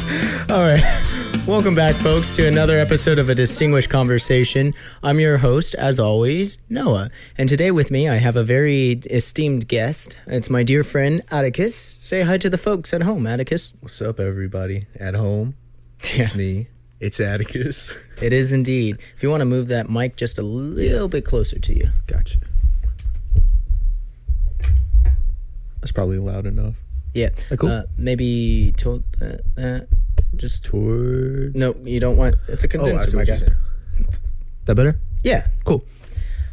All right. Welcome back, folks, to another episode of A Distinguished Conversation. I'm your host, as always, Noah. And today with me, I have a very esteemed guest. It's my dear friend, Atticus. Say hi to the folks at home, Atticus. What's up, everybody at home? It's me. It's Atticus. It is indeed. If you want to move that mic just a little bit closer to you. Gotcha. That's probably loud enough. Yeah. Cool. Maybe told that. Just towards. No, you don't want. It's a condenser, my guy. That better? Yeah. Cool.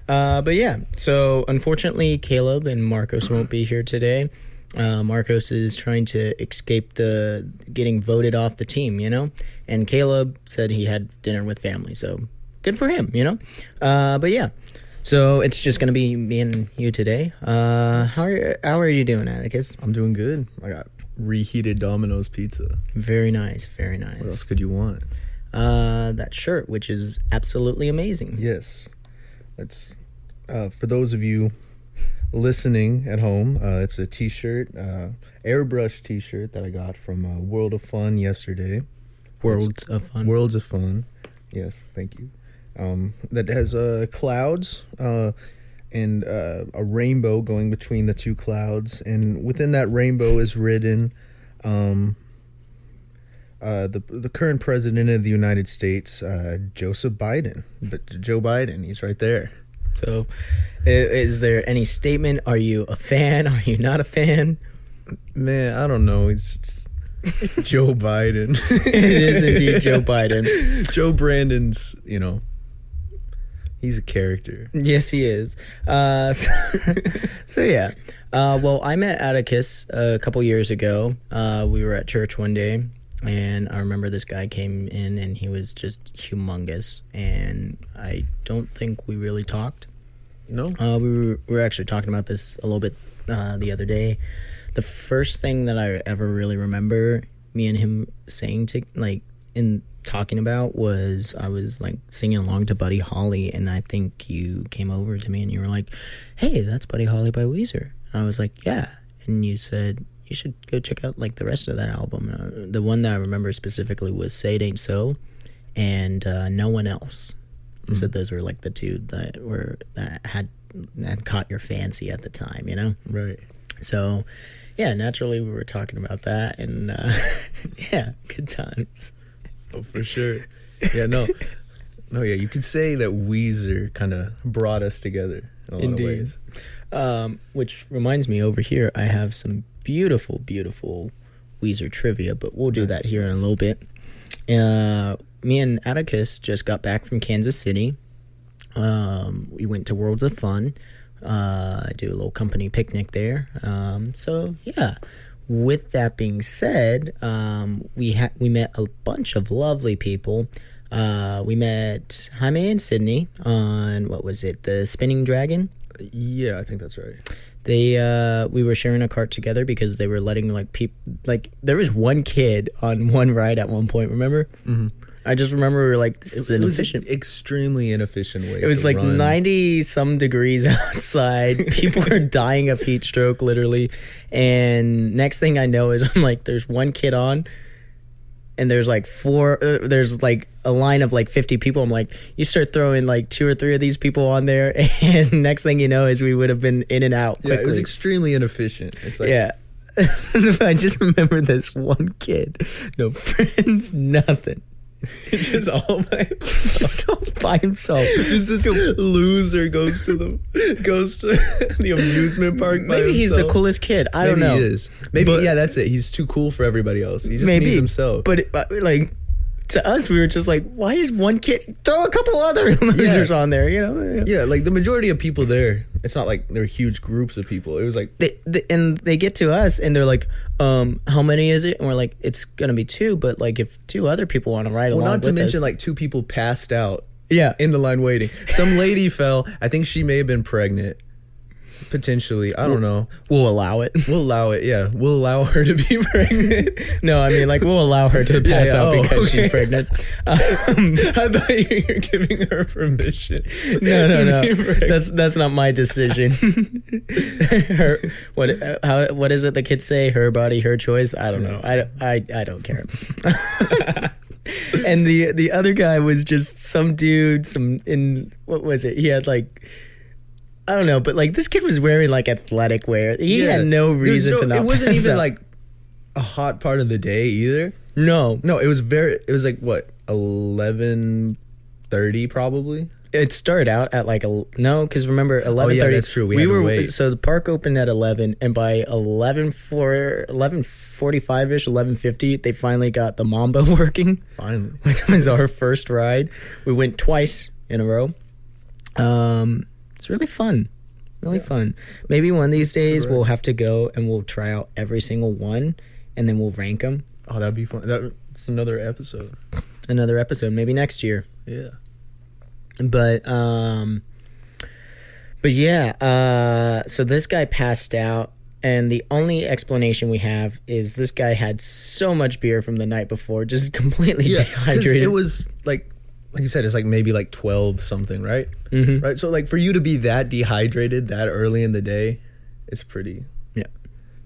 But yeah. So unfortunately, Caleb and Marcos won't be here today. Marcos is trying to escape the getting voted off the team, and Caleb said he had dinner with family, so good for him, But yeah. So it's just gonna be me and you today. How are you doing, Atticus? I'm doing good. I got reheated Domino's pizza. Very nice, very nice. What else could you want? That shirt, which is absolutely amazing. Yes, that's for those of you listening at home. It's a T-shirt, airbrush T-shirt that I got from World of Fun yesterday. Worlds of Fun. Yes, thank you. That has clouds and a rainbow going between the two clouds, and within that rainbow is written the current president of the United States, Joseph Biden. But Joe Biden, he's right there. So, is there any statement? Are you a fan? Are you not a fan? Man, I don't know. It's Joe Biden. It is indeed Joe Biden. Joe Brandon's, he's a character. Yes, he is. So yeah. Well, I met Atticus a couple years ago. We were at church one day, and I remember this guy came in, and he was just humongous. And I don't think we really talked. No. We were actually talking about this a little bit the other day. The first thing that I ever really remember me and him saying talking about was I was like singing along to Buddy Holly, and I think you came over to me and you were like, "Hey, that's Buddy Holly by Weezer." And I was like, "Yeah," and you said you should go check out like the rest of that album. The one that I remember specifically was "Say It Ain't So" and "No One Else." You said those were like the two that had caught your fancy at the time, Right. So, yeah, naturally we were talking about that, and yeah, good times. Oh, for sure. Yeah, no, yeah, you could say that Weezer kind of brought us together in a lot of ways. Which reminds me, over here I have some beautiful, beautiful Weezer trivia, but we'll do that here in a little bit. Me and Atticus just got back from Kansas City. We went to Worlds of Fun. Do a little company picnic there. So yeah. With that being said, we met a bunch of lovely people. We met Jaime and Sydney on, what was it, the Spinning Dragon? Yeah, I think that's right. We were sharing a cart together because they were letting there was one kid on one ride at one point. Remember? Mm-hmm. I just remember we were like, this is inefficient. It was an extremely inefficient way. It was like 90 some degrees outside. People are dying of heat stroke, literally. And next thing I know is I'm like, there's one kid on, and there's like there's like a line of like 50 people. I'm like, you start throwing like 2 or 3 of these people on there, and next thing you know is we would have been in and out quickly. Yeah, it was extremely inefficient. It's like, yeah. I just remember this one kid. No friends, nothing. Just all by himself. Just this loser goes to the amusement park. Maybe he's the coolest kid. I don't know. Maybe he is. Maybe that's it. He's too cool for everybody else. He just needs himself. But to us, we were just like, why is one kid? Throw a couple other losers on there, Yeah, like the majority of people there, it's not like they're huge groups of people. It was like and they get to us and they're like, how many is it? And we're like, it's gonna be 2, but like if 2 other people want to ride along with us. Not to mention like 2 people passed out. Yeah, in the line waiting. Some lady fell. I think she may have been pregnant. Potentially. I don't know. We'll allow it. We'll allow it. Yeah. We'll allow her to be pregnant. No, I mean, like, we'll allow her to pass out because she's pregnant. I thought you were giving her permission. No. That's not my decision. What is it the kids say? Her body, her choice. I don't know. I don't care. And the other guy was just some dude. What was it? He had like, I don't know, but like this kid was wearing like athletic wear. He had no reason to not. It wasn't pass even out. like a hot part of the day either. No. It was like what, 11:30 probably. It started out at like because remember 11:30. Oh yeah, that's true. We had to wait. So the park opened at 11, and by 11:45ish, 11:50, they finally got the Mamba working. Finally, which was our first ride. We went twice in a row. It's really fun. Really fun. Maybe one of these days we'll have to go and we'll try out every single one, and then we'll rank them. Oh, that'd be fun. That's another episode. Maybe next year. Yeah. But yeah. So this guy passed out, and the only explanation we have is this guy had so much beer from the night before, just completely dehydrated. It was like you said, it's like maybe like 12 something, right? Mm-hmm. Right. So like for you to be that dehydrated that early in the day, it's pretty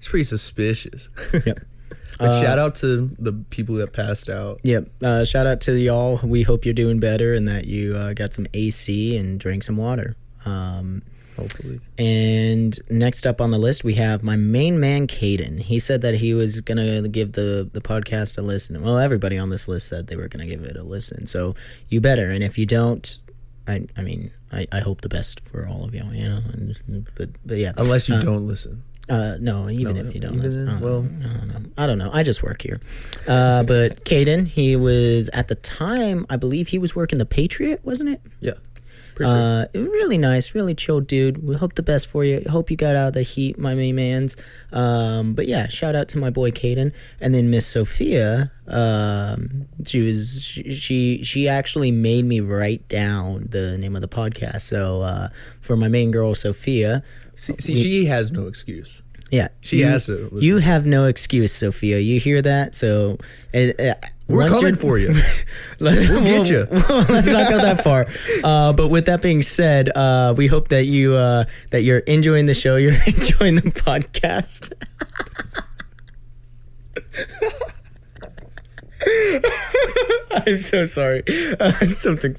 suspicious. Yep. Shout out to the people that passed out. Yep. Shout out to y'all. We hope you're doing better and that you got some AC and drank some water. Hopefully. And next up on the list, we have my main man, Caden. He said that he was going to give the podcast a listen. Well, everybody on this list said they were going to give it a listen. So you better. And if you don't, I hope the best for all of y'all, you know. But yeah. Unless you don't listen. No, even if you don't listen. I don't know. I just work here. But Caden, he was, at the time, I believe he was working the Patriot, wasn't it? Yeah. Really nice, really chill dude. We hope the best for you. Hope you got out of the heat, my main mans. But yeah, shout out to my boy Caden. And then Miss Sophia, she actually made me write down the name of the podcast. So for my main girl Sophia, she has no excuse. Yeah, she has to listen. You have no excuse, Sophia. You hear that? So we're coming for you. We'll get you. Let's not go that far. But with that being said, we hope that you're enjoying the show. You're enjoying the podcast. I'm so sorry. Something.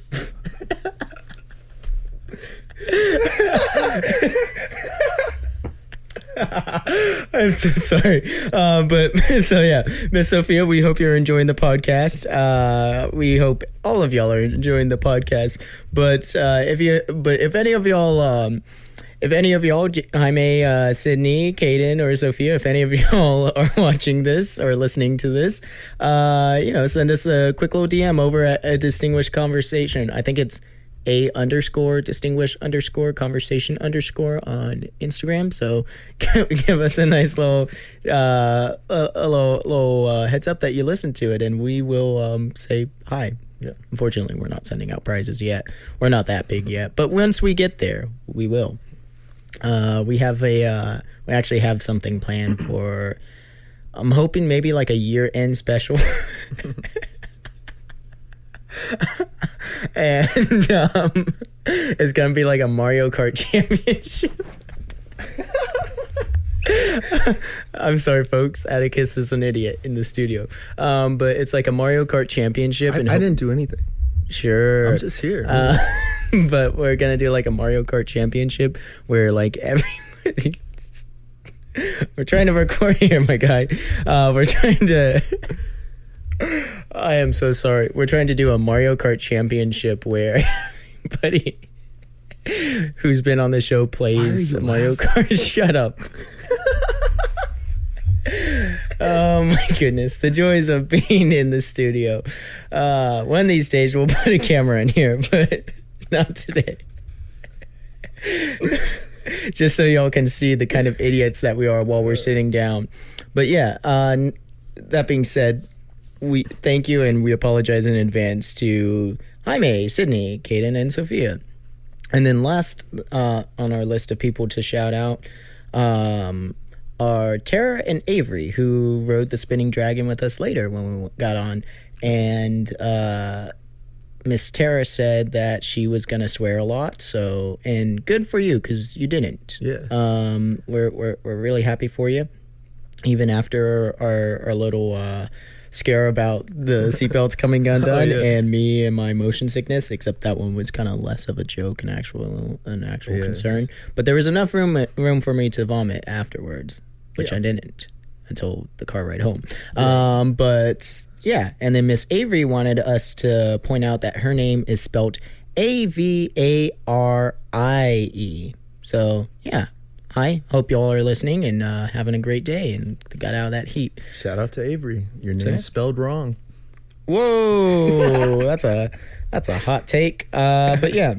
I'm so sorry. But so yeah, Miss Sophia, we hope you're enjoying the podcast. We hope all of y'all are enjoying the podcast. But if any of y'all, Jaime, Sydney, Caden, or Sophia, if any of y'all are watching this or listening to this, send us a quick little DM over at a distinguished conversation. I think it's _distinguished_conversation_ on Instagram. So give us a nice little heads up that you listen to it, and we will say hi. Yeah. Unfortunately, we're not sending out prizes yet. We're not that big yet, but once we get there, we will. We actually have something planned for. I'm hoping maybe like a year-end special. And it's gonna be like a Mario Kart championship. I'm sorry, folks. Atticus is an idiot in the studio. But it's like a Mario Kart championship. I didn't do anything. Sure. I'm just here. But we're gonna do like a Mario Kart championship where like everybody. We're trying to record here, my guy. We're trying to. I am so sorry. We're trying to do a Mario Kart championship where everybody who's been on the show plays Mario Kart. Shut up. Oh my goodness. The joys of being in the studio. One of these days we'll put a camera in here, but not today. Just so y'all can see the kind of idiots that we are while we're sitting down. But yeah, that being said, we thank you and we apologize in advance to Jaime, Sydney, Caden, and Sophia. And then last on our list of people to shout out are Tara and Avery, who rode the spinning dragon with us later when we got on. And Miss Tara said that she was going to swear a lot. So, and good for you, because you didn't. Yeah. We're really happy for you. Even after our little scare about the seatbelts coming undone and me and my motion sickness, except that one was kind of less of a joke and actual concern. But there was enough room for me to vomit afterwards, which I didn't until the car ride home. But yeah, and then Miss Avery wanted us to point out that her name is spelled Avarie. So yeah. Hi, hope y'all are listening and having a great day and got out of that heat. Shout out to Avery. Your name's spelled wrong. Whoa, that's a hot take. But yeah,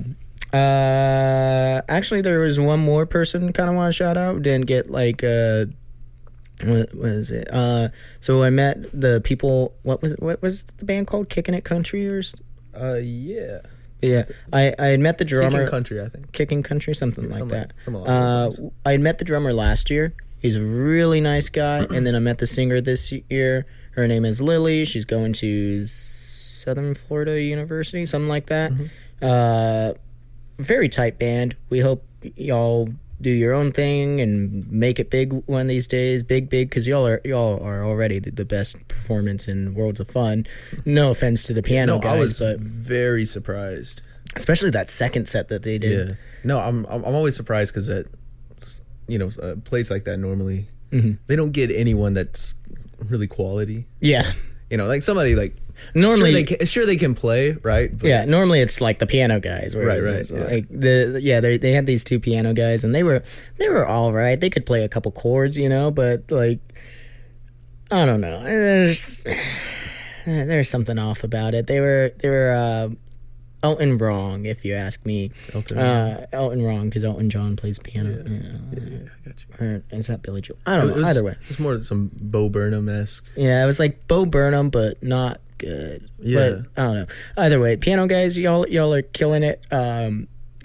actually, there was one more person kind of want to shout out. Didn't get like what is it? So I met the people. What was the band called? Kicking It Country or? Yeah. Yeah, I had met the drummer. Kicking Country, I think. Kicking Country, something like that. Something like I had met the drummer last year. He's a really nice guy. And then I met the singer this year. Her name is Lily. She's going to Southern Florida University, something like that. Very tight band. We hope y'all do your own thing and make it big one of these days. Big, because y'all are already the best performance in Worlds of Fun. No offense to the piano guys, but very surprised, especially that second set that they did. Yeah, no, I'm always surprised because at a place like that normally they don't get anyone that's really quality. Yeah, like somebody like. Normally, sure they can play, right? But yeah, normally it's like the piano guys, right. Like they had these two piano guys, and they were all right. They could play a couple chords, but like I don't know, there's something off about it. They were Elton wrong, if you ask me. Elton wrong because Elton John plays piano. Yeah, I got you. Or is that Billy Joel? I don't know. Either way, it's more some Bo Burnham-esque. Yeah, it was like Bo Burnham, but not good. Yeah, but I don't know. Either way, piano guys, y'all are killing it.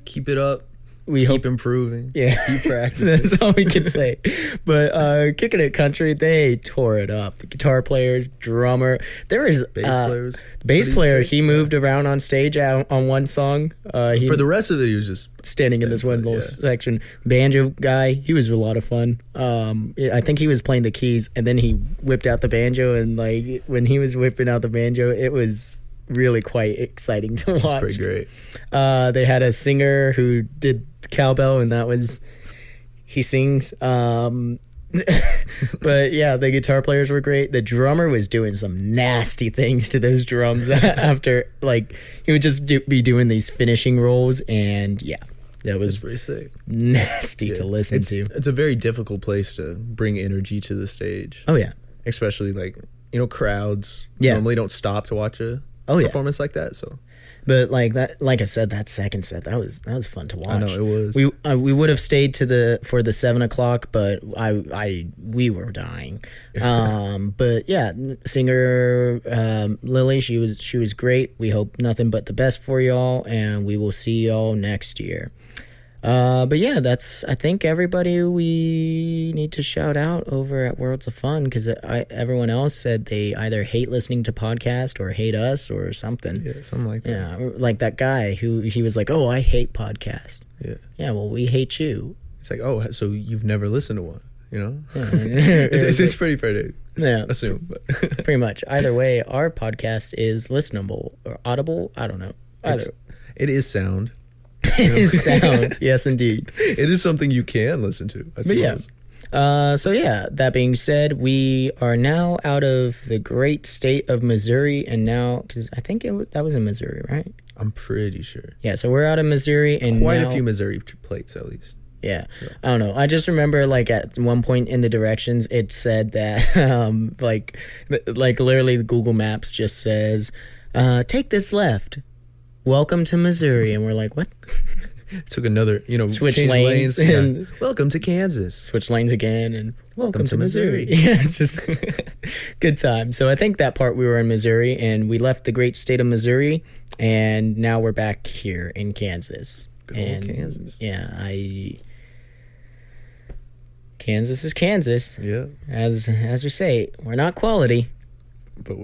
Keep it up. We keep hope improving. Yeah, keep practicing. That's all we can say. But Kicking It Country, they tore it up. The guitar players, drummer, there was bass player. He moved around on stage on one song. For the rest of it, he was just standing in this one little section. Banjo guy, he was a lot of fun. I think he was playing the keys, and then he whipped out the banjo. And like when he was whipping out the banjo, it was really quite exciting to watch. That's pretty great. They had a singer who did cowbell, and he sings. But yeah, the guitar players were great. The drummer was doing some nasty things to those drums after, like, he would just be doing these finishing rolls, and yeah, that was pretty sick. Nasty to listen to. It's a very difficult place to bring energy to the stage. Oh yeah, especially like crowds normally don't stop to watch a performance like that. So, but like I said, that second set that was fun to watch. I know it was. We would have stayed for the 7 o'clock, but we were dying. But yeah, singer Lily, she was great. We hope nothing but the best for y'all, and we will see y'all next year. But yeah, that's, I think, everybody we need to shout out over at Worlds of Fun, because everyone else said they either hate listening to podcasts or hate us or something. Yeah, something like that. Yeah, like that guy he was like, oh, I hate podcasts. Yeah, well, we hate you. It's like, oh, so you've never listened to one, Yeah. it's pretty fair to assume. But pretty much. Either way, our podcast is listenable or audible. I don't know. It is sound. It is sound. Yes, indeed. It is something you can listen to, I suppose. So yeah, that being said, we are now out of the great state of Missouri, and now, because I think that was in Missouri, right? I'm pretty sure. Yeah, so we're out of Missouri, and quite a few Missouri plates at least. Yeah. I don't know. I just remember, like, at one point in the directions, it said that, like literally, Google Maps just says, take this left. Welcome to Missouri. And we're like, what? Took another, switch lanes and welcome to Kansas. Switch lanes again and welcome to Missouri. Yeah, just good time. So I think that part we were in Missouri, and we left the great state of Missouri, and now we're back here in Kansas. Good old Kansas. Yeah, Kansas is Kansas. Yeah. As we say, we're not quality. But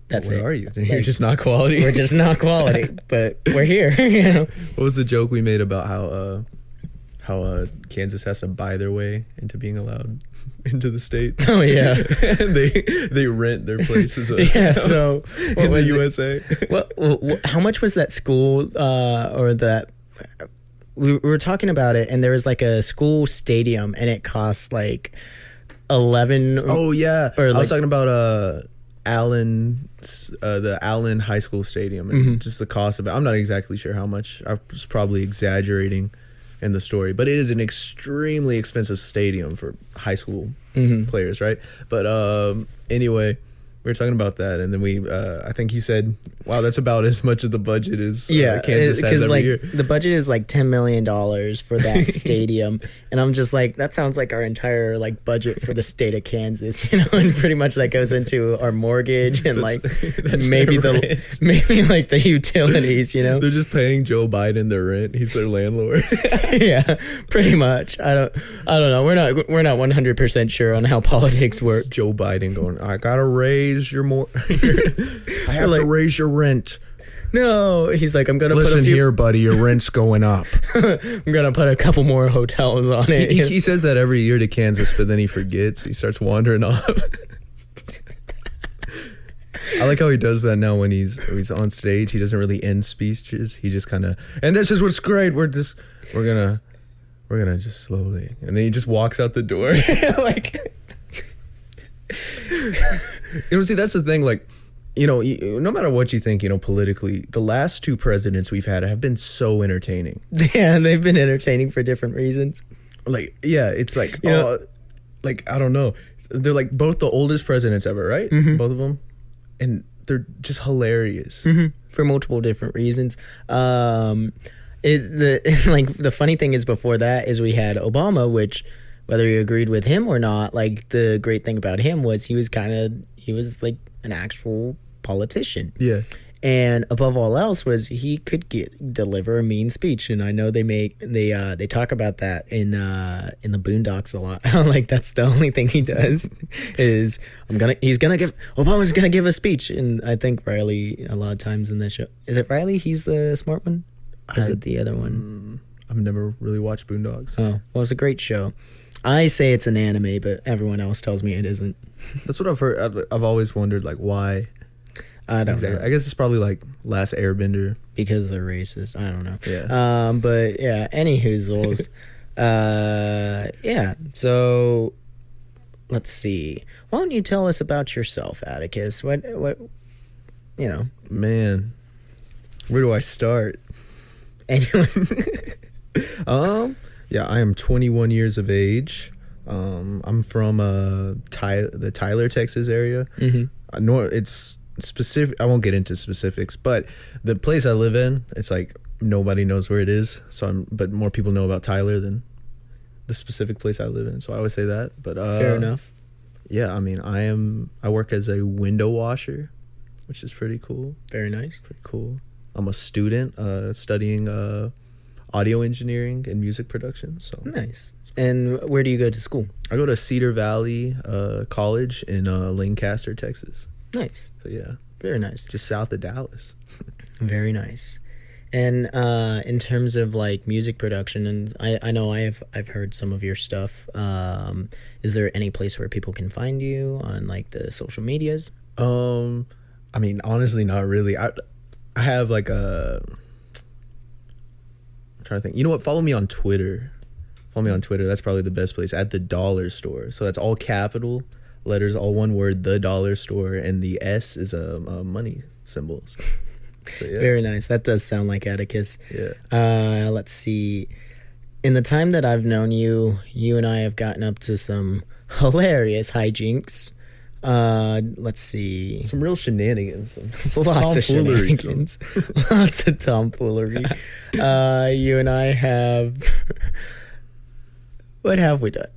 That's what it. are you? You're just not quality. We're just not quality, but we're here. You know. What was the joke we made about how Kansas has to buy their way into being allowed into the state? Oh yeah, they rent their places. Yeah. So in the USA. What? How much was that school or that? We were talking about it, and there was like a school stadium, and it cost like 11. Oh yeah, or I like, was talking about Allen, the Allen High School Stadium, and just the cost of it. I'm not exactly sure how much. I was probably exaggerating in the story, but it is an extremely expensive stadium for high school players, right? But anyway, we were talking about that, and then I think he said, "Wow, that's about as much of the budget as Kansas has every like year." the budget is like $10 million for that stadium, and I'm just like, that sounds like our entire like budget for the state of Kansas, you know, and pretty much that goes into our mortgage and like maybe maybe like the utilities, you know. They're just paying Joe Biden their rent. He's their landlord. Yeah, pretty much. I don't know. We're not 100% sure on how politics work. Joe Biden going, I gotta raise your I have to raise your rent. No, he's like, I'm gonna listen here, buddy. Your rent's going up. I'm gonna put a couple more hotels on it. He says that every year to Kansas, but then he forgets. He starts wandering off. I like how he does that now when he's on stage. He doesn't really end speeches. He just kind of, and this is what's great. We're gonna just slowly, and then he just walks out the door. Like, you know, see, that's the thing. Like, you know, no matter what you think, you know, politically, the last two presidents we've had have been so entertaining. Yeah, they've been entertaining for different reasons. Like, yeah, it's like, like, I don't know. They're like both the oldest presidents ever, right? Both of them. And they're just hilarious. For multiple different reasons. Like the funny thing is, before that is we had Obama, which, whether you agreed with him or not, like the great thing about him was he was like an actual politician. Yeah. And above all else was he could deliver a mean speech, and I know they talk about that in the Boondocks a lot. Like, that's the only thing he does is Obama's gonna give a speech, and I think Riley a lot of times in this show, is it Riley? He's the smart one, or is it the other one? I've never really watched Boondocks. Oh, well, it's a great show. I say it's an anime, but everyone else tells me it isn't. That's what I've heard. I've always wondered, like, why. I don't know. I guess it's probably like Last Airbender. Because they're racist. I don't know. Yeah. But yeah, any hoozles. Yeah. So let's see. Why don't you tell us about yourself, Atticus? What you know? Man, where do I start? Anyway. Yeah, I am 21 years of age. I'm from the Tyler, Texas area. It's specific. I won't get into specifics, but the place I live in, it's like nobody knows where it is. But more people know about Tyler than the specific place I live in. So I always say that. But fair enough. Yeah, I mean, I work as a window washer, which is pretty cool. Very nice. Pretty cool. I'm a student studying audio engineering and music production. So nice. And where do you go to school? I go to Cedar Valley College in Lancaster, Texas. Nice. So yeah, very nice. Just south of Dallas. Very nice. And in terms of like music production, and I know I've heard some of your stuff. Is there any place where people can find you on like the social medias? I mean, honestly, not really. I have like I'm trying to think. You know what? Follow me on Twitter. That's probably the best place. At the Dollar Store. So that's all capital letters, all one word. The Dollar Store, and the S is a money symbol. So, yeah. Very nice. That does sound like Atticus. Yeah. Let's see. In the time that I've known you, you and I have gotten up to some hilarious hijinks. Let's see. Some real shenanigans. Lots of shenanigans. Lots of tomfoolery. You and I have... What have we done?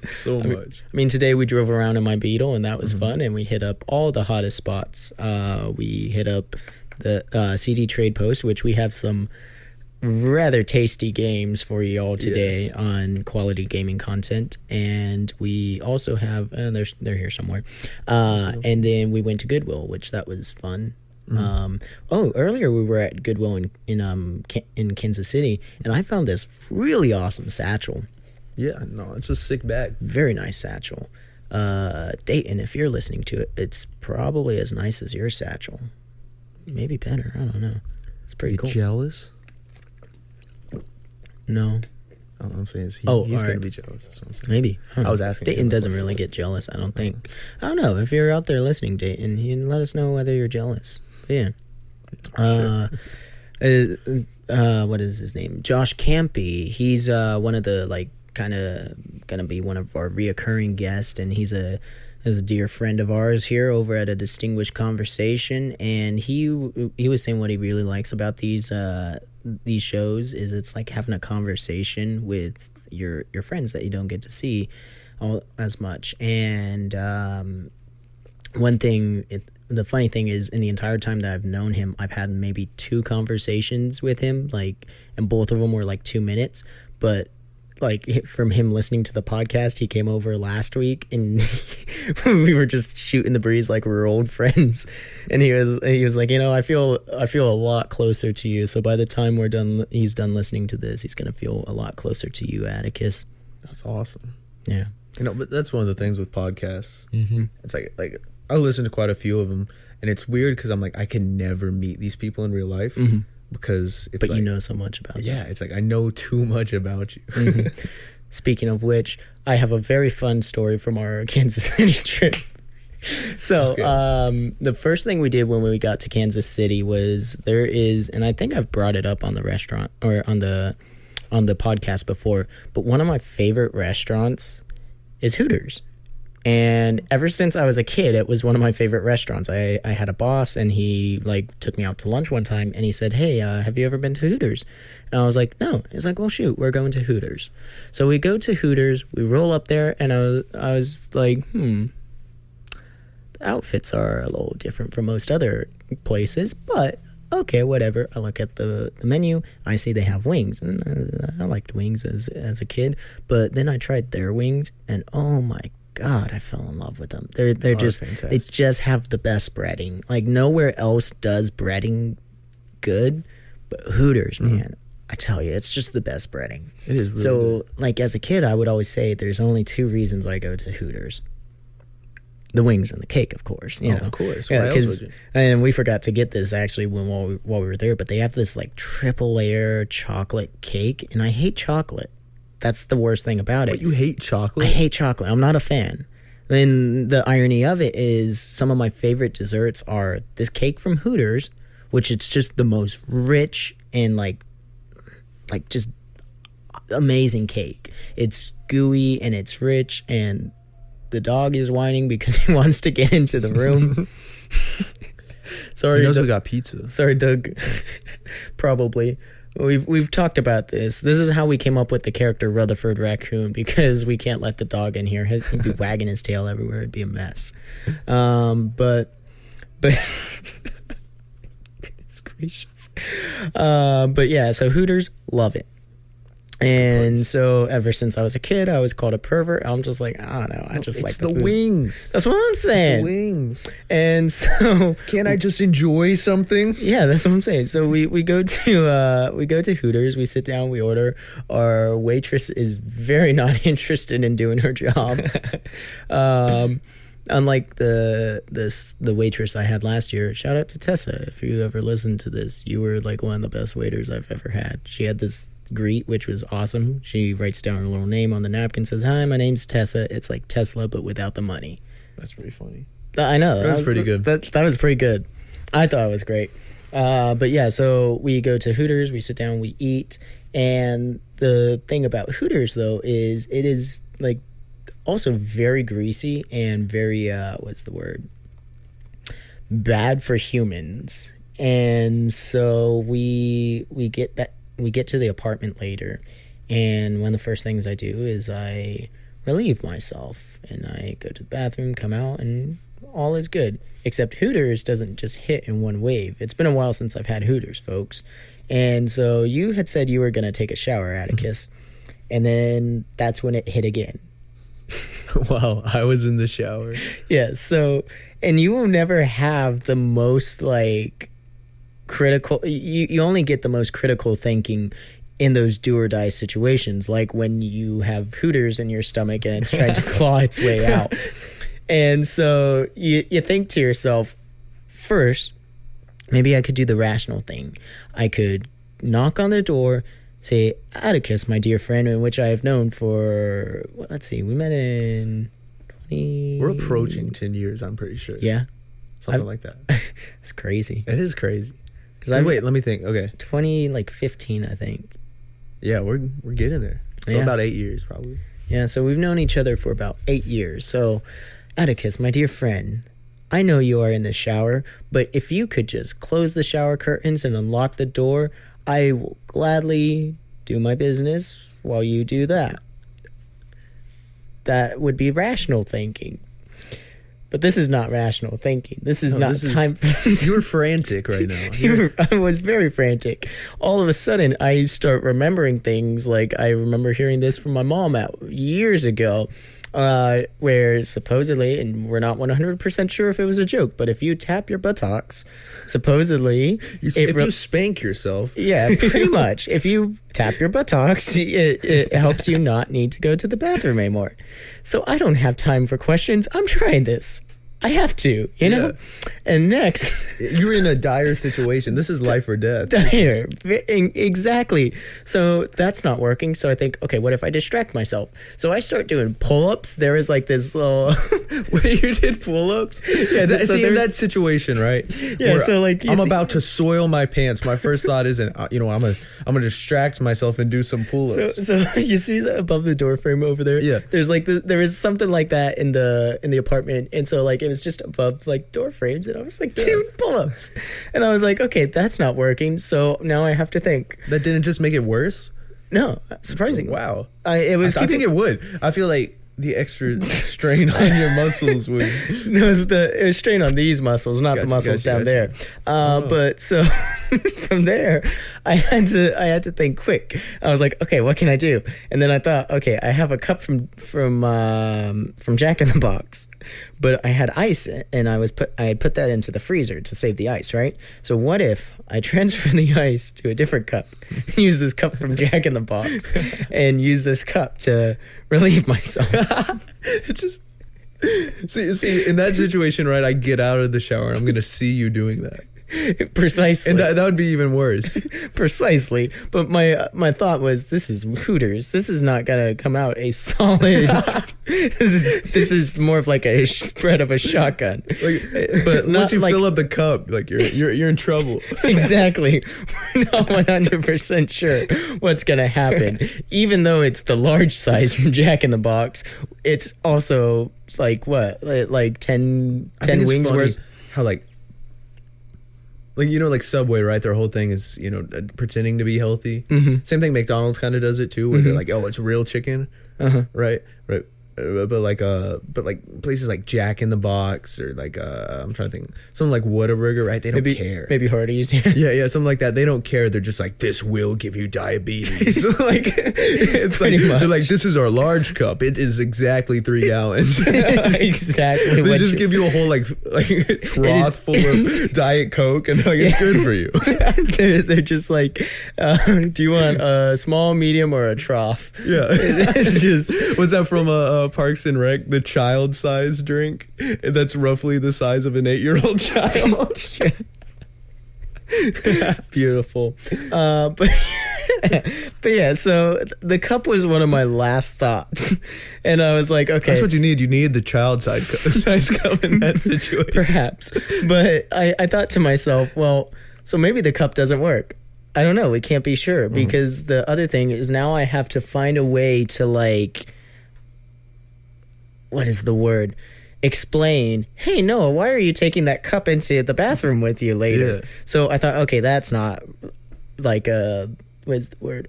So much. I mean, today we drove around in my Beetle, and that was fun, and we hit up all the hottest spots. We hit up the CD Trade Post, which we have some rather tasty games for you all today on quality gaming content, and we also have they're here somewhere, and then we went to Goodwill, which that was fun. Earlier we were at Goodwill in Kansas City, and I found this really awesome satchel. Yeah, no, it's a sick bag. Very nice satchel. Dayton, if you're listening to it, it's probably as nice as your satchel, maybe better. I don't know. It's pretty cool. Jealous? No. All I'm saying is he's all going right. to be jealous. That's what I'm saying. Maybe. I was asking. Dayton doesn't really get jealous, I don't think. I don't know. If you're out there listening, Dayton, you can let us know whether you're jealous. Yeah. What is his name? Josh Campy. He's one of the, like, kind of going to be one of our reoccurring guests, and he's a dear friend of ours here over at A Distinguished Conversation, and he was saying what he really likes about these shows is it's like having a conversation with your friends that you don't get to see as much. And one thing, the funny thing is, in the entire time that I've known him, I've had maybe 2 conversations with him, like, and both of them were like 2 minutes, but like from him listening to the podcast, he came over last week and we were just shooting the breeze like we were old friends. And he was like, I feel a lot closer to you. So by the time he's done listening to this, he's gonna feel a lot closer to you, Atticus. That's awesome. Yeah. But that's one of the things with podcasts. Mm-hmm. It's like I listen to quite a few of them, and it's weird because I'm like, I can never meet these people in real life. Mm-hmm. Because it's, but you know so much about them. Yeah, it's like I know too much about you. Mm-hmm. Speaking of which, I have a very fun story from our Kansas City trip. So the first thing we did when we got to Kansas City was and I think I've brought it up on the restaurant or on the podcast before, but one of my favorite restaurants is Hooters. And ever since I was a kid, it was one of my favorite restaurants. I had a boss, and he like took me out to lunch one time, and he said, "Hey, have you ever been to Hooters?" And I was like, "No." He's like, "Well, shoot, we're going to Hooters." So we go to Hooters, we roll up there, and I was like, the outfits are a little different from most other places, but okay, whatever. I look at the menu, I see they have wings, and I liked wings as a kid, but then I tried their wings, and oh my God, I fell in love with them. They're just fantastic. They just have the best breading. Like nowhere else does breading good, but Hooters, man, I tell you, it's just the best breading. It is really so good. Like as a kid, I would always say there's only 2 reasons I go to Hooters. The wings and the cake, of course. You know? Of course. Yeah, why else would you? And we forgot to get this actually while we were there, but they have this like triple layer chocolate cake, and I hate chocolate. That's the worst thing about it. But you hate chocolate? I hate chocolate. I'm not a fan. And the irony of it is some of my favorite desserts are this cake from Hooters, which it's just the most rich and like just amazing cake. It's gooey and it's rich, and the dog is whining because he wants to get into the room. Sorry, he knows Doug. we got pizza. Sorry, Doug. Probably. We've talked about this. This is how we came up with the character Rutherford Raccoon, because we can't let the dog in here. He'd be wagging his tail everywhere. It'd be a mess. But goodness gracious. But yeah, so Hooters, love it. And so ever since I was a kid, I was called a pervert. I'm just like, I don't know. I just like the food. Wings. That's what I'm saying. It's the wings. And so can't I just enjoy something? Yeah, that's what I'm saying. So we go to Hooters. We sit down. We order. Our waitress is very not interested in doing her job. Unlike the waitress I had last year. Shout out to Tessa. If you ever listened to this, you were like one of the best waiters I've ever had. She had this greet, which was awesome. She writes down her little name on the napkin, says, "Hi, my name's Tessa." It's like Tesla, but without the money. That's pretty funny. I know. That was pretty good. That was pretty good. I thought it was great. But yeah, so we go to Hooters, we sit down, we eat. And the thing about Hooters, though, is it is like also very greasy and very, what's the word? Bad for humans. And so we get back. We get to the apartment later, and one of the first things I do is I relieve myself, and I go to the bathroom, come out, and all is good. except Hooters doesn't just hit in one wave. It's been a while since I've had Hooters, folks. And so you had said you were going to take a shower, Atticus, and then that's when it hit again. Wow, I was in the shower. Yeah, so, and you will never have the most, like, critical, you only get the most critical thinking in those do or die situations, like when you have Hooters in your stomach and it's trying to claw its way out. And so you think to yourself, first, maybe I could do the rational thing. I could knock on the door, say, Atticus, my dear friend, in which I have known for, well, let's see, we met in 20... We're approaching 10 years, I'm pretty sure. Yeah. Something like that. It's crazy. It is crazy. Wait, let me think. Okay. 2015, I think. Yeah, we're getting there. So Yeah. about 8 years, probably. Yeah, so we've known each other for about 8 years. So, Atticus, my dear friend, I know you are in the shower, but if you could just close the shower curtains and unlock the door, I will gladly do my business while you do that. That would be rational thinking. But this is not rational thinking. This is not time. You were frantic right now. I was very frantic. All of a sudden, I start remembering things. Like, I remember hearing this from my mom years ago, where supposedly, and we're not 100% sure if it was a joke, but if you tap your buttocks, supposedly... if you spank yourself... Yeah, pretty much. If you tap your buttocks, it helps you not need to go to the bathroom anymore. So I don't have time for questions. I'm trying this. I have to, you know? Yeah. And next... You're in a dire situation. This is life or death. Dire. Exactly. So that's not working. So I think, okay, what if I distract myself? So I start doing pull-ups. There is like this little... Wait, you did pull-ups? Yeah, in that situation, right? Yeah, so like... I'm about to soil my pants. My first thought isn't, I'm gonna distract myself and do some pull-ups. So you see that above the door frame over there? Yeah. There's like, there is something like that in the apartment. And so like, it was just above like door frames, and I was like doing pull-ups, and I was like, okay, that's not working. So now I have to think. That didn't just make it worse? No, surprising. Wow. I think it would. I feel like the extra strain on your muscles would... No, it was strain on these muscles, not the muscles down there. But so from there, I had to think quick. I was like, okay, what can I do? And then I thought, okay, I have a cup from Jack in the Box, but I had ice, and I had put that into the freezer to save the ice, right? So what if I transfer the ice to a different cup, and use this cup from Jack in the Box, and use this cup to relieve myself? Just see in that situation, right? I get out of the shower. I'm gonna see you doing that. Precisely. And that would be even worse. Precisely. But my thought was, this is Hooters. This is not gonna come out a solid. this is more of like a spread of a shotgun. But once you fill up the cup, like you're in trouble. Exactly. We're not 100% sure what's gonna happen. Even though it's the large size from Jack in the Box, it's also like what, like 10 wings worth. How like like Subway, right? Their whole thing is, pretending to be healthy. Mm-hmm. Same thing, McDonald's kind of does it too, where they're like, oh, it's real chicken, right? But like places like Jack in the Box, or like I'm trying to think, something like Whataburger, right? They don't care. Maybe Hardee's. Yeah, something like that. They don't care. They're just like, this will give you diabetes. Like it's like much. They're like, this is our large cup. It is exactly 3 gallons. Exactly. They just give you a whole like trough full of Diet Coke, and they're like, it's good for you. They're just like, do you want a small, medium, or a trough? Yeah. It's just, was that from Parks and Rec, the child-sized drink? That's roughly the size of an 8-year-old child. Beautiful. But yeah, so the cup was one of my last thoughts, and I was like, okay, that's what you need. You need the child-sized cup in that situation, perhaps. But I thought to myself, well, so maybe the cup doesn't work. I don't know. We can't be sure, because the other thing is, now I have to find a way to, like, what is the word? Explain, hey, Noah, why are you taking that cup into the bathroom with you later? Yeah. So I thought, okay, that's not like a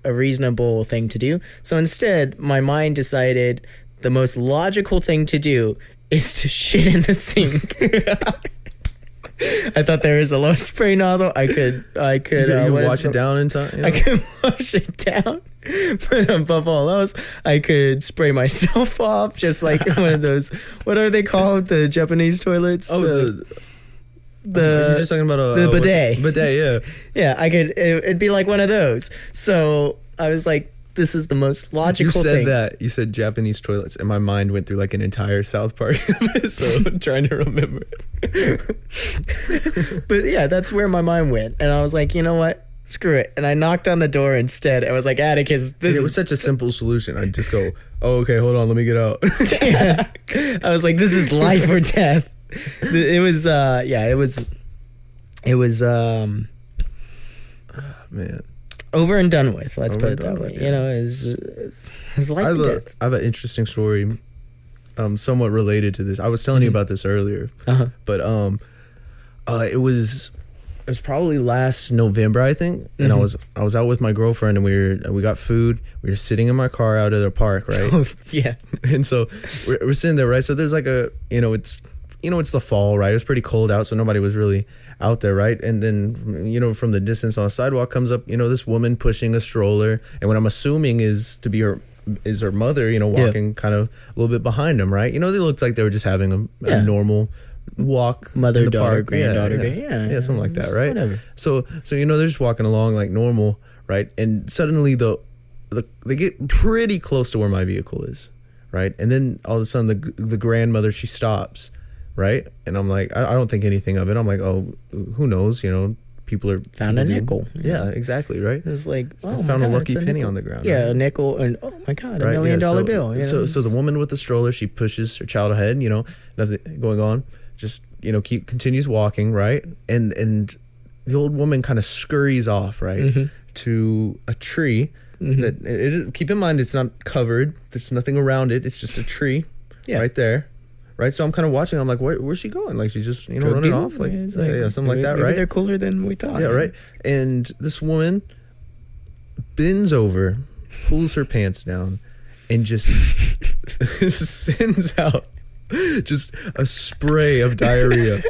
reasonable thing to do. So instead, my mind decided the most logical thing to do is to shit in the sink. I thought there was a low spray nozzle. I could You could wash it down in time. I could wash it down. But above all those, I could spray myself off, just like one of those. What are they called? The Japanese toilets. Oh, the you're just talking about the bidet. Bidet, yeah. Yeah, I could. It'd be like one of those. So I was like, this is the most logical thing. You said that. You said Japanese toilets, and my mind went through like an entire South Park episode. I'm trying to remember. But yeah, that's where my mind went, and I was like, you know what? Screw it. And I knocked on the door instead. I was like, Atticus, it was such a simple solution. I'd just go, oh, okay, hold on, let me get out. Yeah. I was like, this is life or death. It was, man, over and done with. Let's put it that way. You know, it's life or death. I have an interesting story, somewhat related to this. I was telling you about this earlier, but it was probably last November, I think, and I was out with my girlfriend, and we got food. We were sitting in my car out of the park, right? Oh, yeah. And so we're sitting there, right? So there's like it's the fall, right? It was pretty cold out, so nobody was really out there, right? And then from the distance on the sidewalk comes up this woman pushing a stroller, and what I'm assuming is her mother, walking kind of a little bit behind them, right? They looked like they were just having a normal walk, mother, in the daughter, park. granddaughter, yeah, something like that, right? Whatever. So they're just walking along like normal, right? And suddenly they get pretty close to where my vehicle is, right? And then all of a sudden the grandmother, she stops, right? And I'm like, I don't think anything of it. I'm like, oh, who knows? People found a nickel. Yeah, exactly, right? It was like, oh, found my God, a lucky penny nickel. on the ground. Yeah, right? a nickel, and oh my God, right? $1 million bill. So the woman with the stroller, she pushes her child ahead. Nothing going on. Just continues walking, right? And the old woman kind of scurries off, right, to a tree. That keep in mind, it's not covered. There's nothing around it. It's just a tree, right there. Right, so I'm kind of watching. I'm like, where's she going? Like she's just running off, like something like that, maybe right? They're cooler than we thought. Yeah, right. And this woman bends over, pulls her pants down, and just sends out just a spray of diarrhea,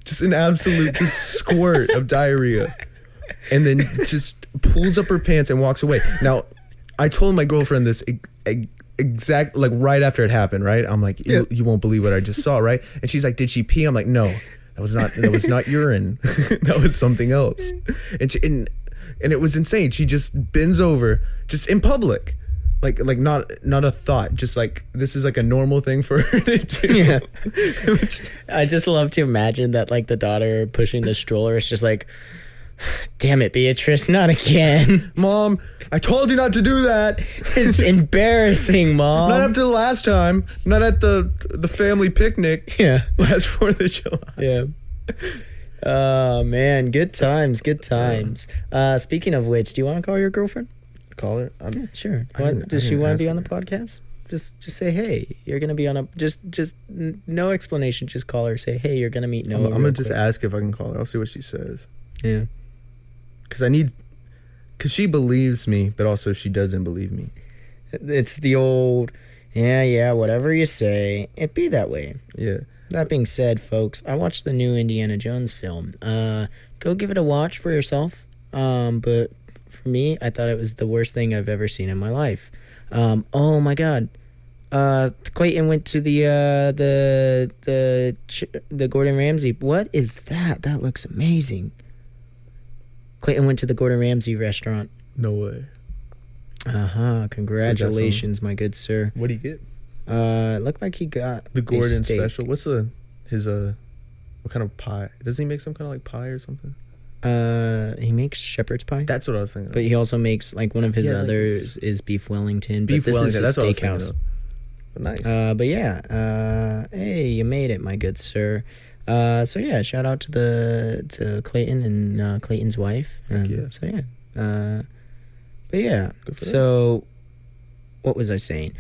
just an absolute squirt of diarrhea, and then just pulls up her pants and walks away. Now, I told my girlfriend this exact, like right after it happened, right? I'm like, you won't believe what I just saw, right? And she's like, did she pee? I'm like, no, that was not urine. That was something else. And it was insane. She just bends over, just in public, like not a thought, just like this is like a normal thing for her to do. Yeah. I just love to imagine that, like the daughter pushing the stroller is just like, damn it, Beatrice, not again. Mom, I told you not to do that. It's embarrassing, Mom. Not after the last time. Not at the family picnic. Yeah. Last 4th of July. Yeah. Oh, man. Good times. Speaking of which, do you want to call your girlfriend? Call her? Yeah, sure. Does she want to be on the podcast? Just say, hey, you're going to be on a... Just no explanation. Just call her. Say, hey, you're going to meet Noah. I'm going to just ask if I can call her. I'll see what she says. Yeah. Because she believes me, but also she doesn't believe me. It's the old, yeah, whatever you say, it be that way. Yeah. That being said, folks, I watched the new Indiana Jones film. Go give it a watch for yourself. But for me, I thought it was the worst thing I've ever seen in my life. Oh my God. Clayton went to the Gordon Ramsay. What is that? That looks amazing. Clayton went to the Gordon Ramsay restaurant. No way. Congratulations, my good sir. What did he get? It looked like he got the Gordon special. What's his what kind of pie? Does he make some kind of like pie or something? He makes shepherd's pie. That's what I was thinking. But he also makes like one of his others is beef Wellington. Beef but this Wellington. Is a that's steakhouse. But nice. But yeah. Hey, you made it, my good sir. So yeah, shout out to Clayton and Clayton's wife. Yeah. So yeah. But yeah. So what was I saying?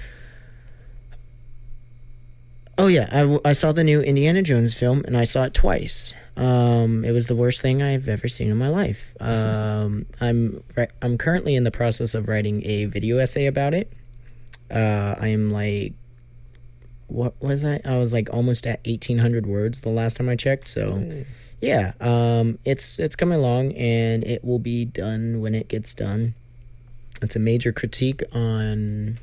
Oh yeah, I saw the new Indiana Jones film and I saw it twice. It was the worst thing I've ever seen in my life. I'm currently in the process of writing a video essay about it. I am like, what was I? I was like almost at 1,800 words the last time I checked. So, yeah, it's coming along, and it will be done when it gets done. It's a major critique on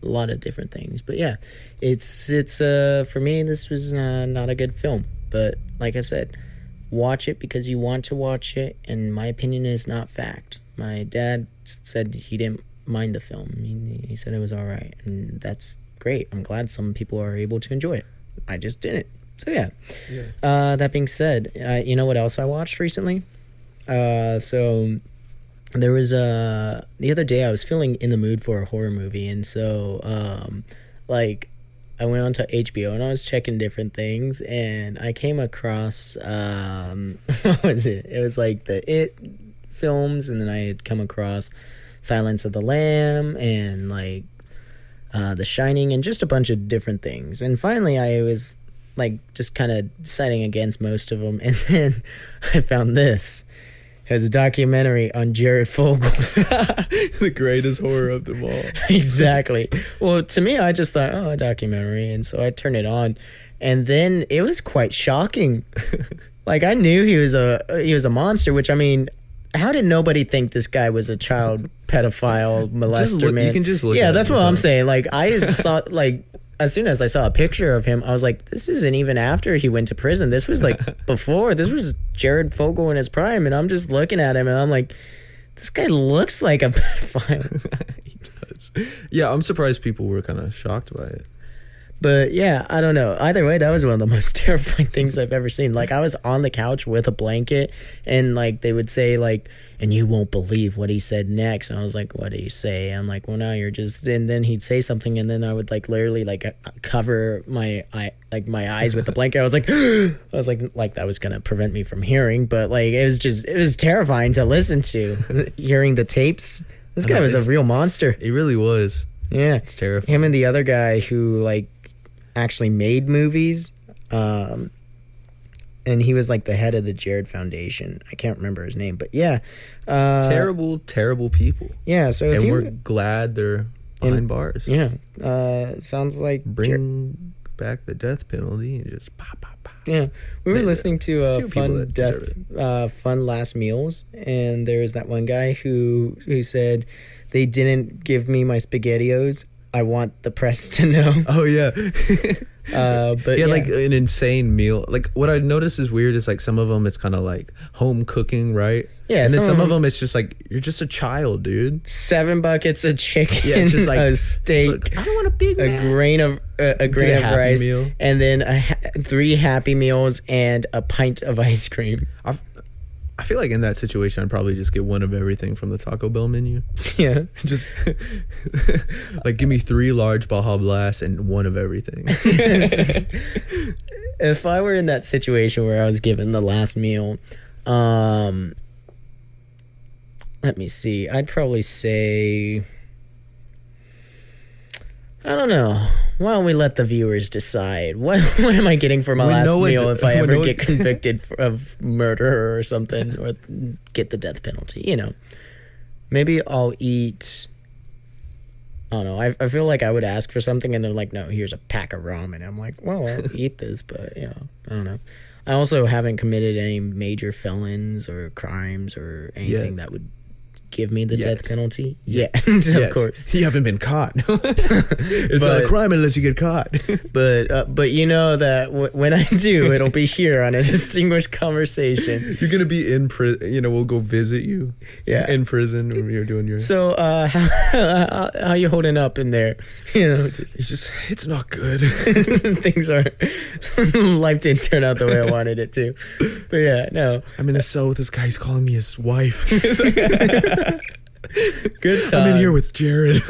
a lot of different things, but yeah, it's for me, this was not a good film, but like I said, watch it because you want to watch it, and my opinion is not fact. My dad said he didn't mind the film. He said it was all right, and that's great. I'm glad some people are able to enjoy it. I just didn't. So yeah. That being said, you know what else I watched recently? So there was the other day I was feeling in the mood for a horror movie, and so like I went onto HBO and I was checking different things, and I came across what was it? It was like the It films, and then I had come across Silence of the Lamb and like The Shining and just a bunch of different things. And finally I was like just kind of deciding against most of them, and then I found this. It was a documentary on Jared Fogle. The greatest horror of them all. Exactly. Well, to me, I just thought, oh, a documentary. And so I turned it on. And then it was quite shocking. Like, I knew he was a monster, which, I mean, how did nobody think this guy was a child pedophile molester, man? You can just look yeah, at that's it what I'm yourself. saying. Like, I saw, like, as soon as I saw a picture of him, I was like, this isn't even after he went to prison. This was like before. This was Jared Fogle in his prime. And I'm just looking at him and I'm like, this guy looks like a pedophile. He does. Yeah, I'm surprised people were kind of shocked by it. But yeah, I don't know. Either way, that was one of the most terrifying things I've ever seen. Like, I was on the couch with a blanket, and like they would say like, and you won't believe what he said next. And I was like, what did he say? I'm like, well, now you're just. And then he'd say something, and then I would like literally like cover my my eyes with the blanket. I was like that was gonna prevent me from hearing. But like it was terrifying to listen to, hearing the tapes. This guy was a real monster. He really was. Yeah, It's terrifying. him and the other guy who like actually made movies, and he was like the head of the Jared Foundation. I can't remember his name, but yeah, Terrible people. yeah. So if And you, we're glad they're behind bars. yeah, sounds like Bring back the death penalty and just pop. yeah. We were listening to few people fun that death, fun last meals, and there was that one guy who said they didn't give me my SpaghettiOs. I want the press to know. Oh yeah. But Yeah, yeah, like an insane meal. Like what I noticed is weird is like some of them it's kind of like home cooking, right? Yeah, and then some some of of them it's just like you're just a child, dude. 7 buckets of chicken, Yeah, it's just like a steak, Like, I don't want a big a grain of Happy rice, Meal. and then 3 Happy Meals and a pint of ice cream. I feel like in that situation I'd probably just get one of everything from the Taco Bell menu. Yeah, Just like give me 3 large Baja Blasts and one of everything. if I were in that situation where I was given the last meal, let me see. I'd probably say, I don't know. Why don't we let the viewers decide? What am I getting for my We last know what meal to- if I we ever know get what- convicted of murder or something, or get the death penalty? You know, maybe I'll eat. I don't know. I feel like I would ask for something, and they're like, "No, here's a pack of ramen." I'm like, "Well, I'll eat this," but I don't know. I also haven't committed any major felons or crimes or anything that would give me the Yet. death penalty. Yeah, Yes. of course. You haven't been caught. It's not a But- crime unless you get caught. But you know that when I do, it'll be here on a distinguished conversation. You're gonna be in prison. You know, we'll go visit you. Yeah. In prison when you're doing your. So, how you holding up in there? You know, It's not good. things are life didn't turn out the way I wanted it to. But yeah, no, I'm in a cell with this guy. He's calling me his wife. good time. I'm in here with Jared.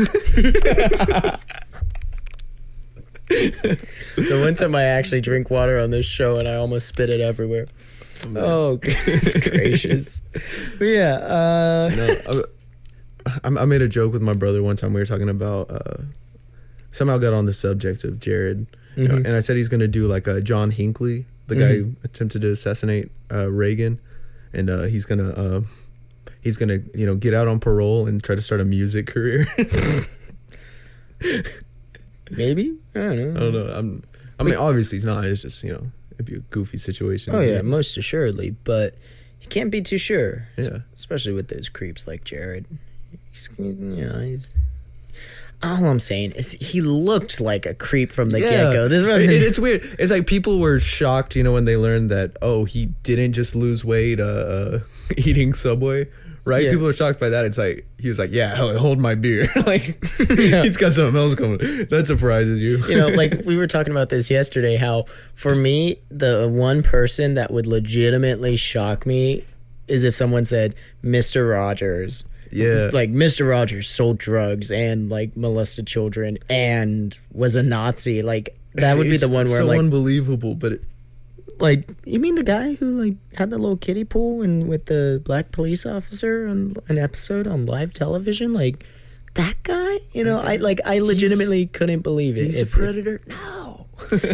The one time I actually drink water on this show and I almost spit it everywhere. Oh, goodness gracious. But yeah, No, I made a joke with my brother one time. We were talking about somehow got on the subject of Jared, and I said he's gonna do like John Hinckley, the guy who attempted to assassinate Reagan, and he's gonna get out on parole and try to start a music career. maybe? I don't know. I don't know. I mean, obviously he's not. It's just It'd be a goofy situation. Oh yeah, most assuredly, but you can't be too sure. Yeah. Especially with those creeps like Jared. He's all I'm saying is he looked like a creep from the get-go. This wasn't. It's weird. It's like people were shocked, when they learned that he didn't just lose weight eating Subway, right? Yeah. People are shocked by that. It's like he was like, yeah, hold my beer. Like he's got something else coming. That surprises you. Like we were talking about this yesterday. How for me, the one person that would legitimately shock me is if someone said Mr. Rogers. Yeah. Like Mr. Rogers sold drugs and like molested children and was a Nazi. Like that would be the one where so like unbelievable, but like you mean the guy who like had the little kiddie pool and with the black police officer on an episode on live television? Like that guy? I legitimately couldn't believe it. He's a predator? No.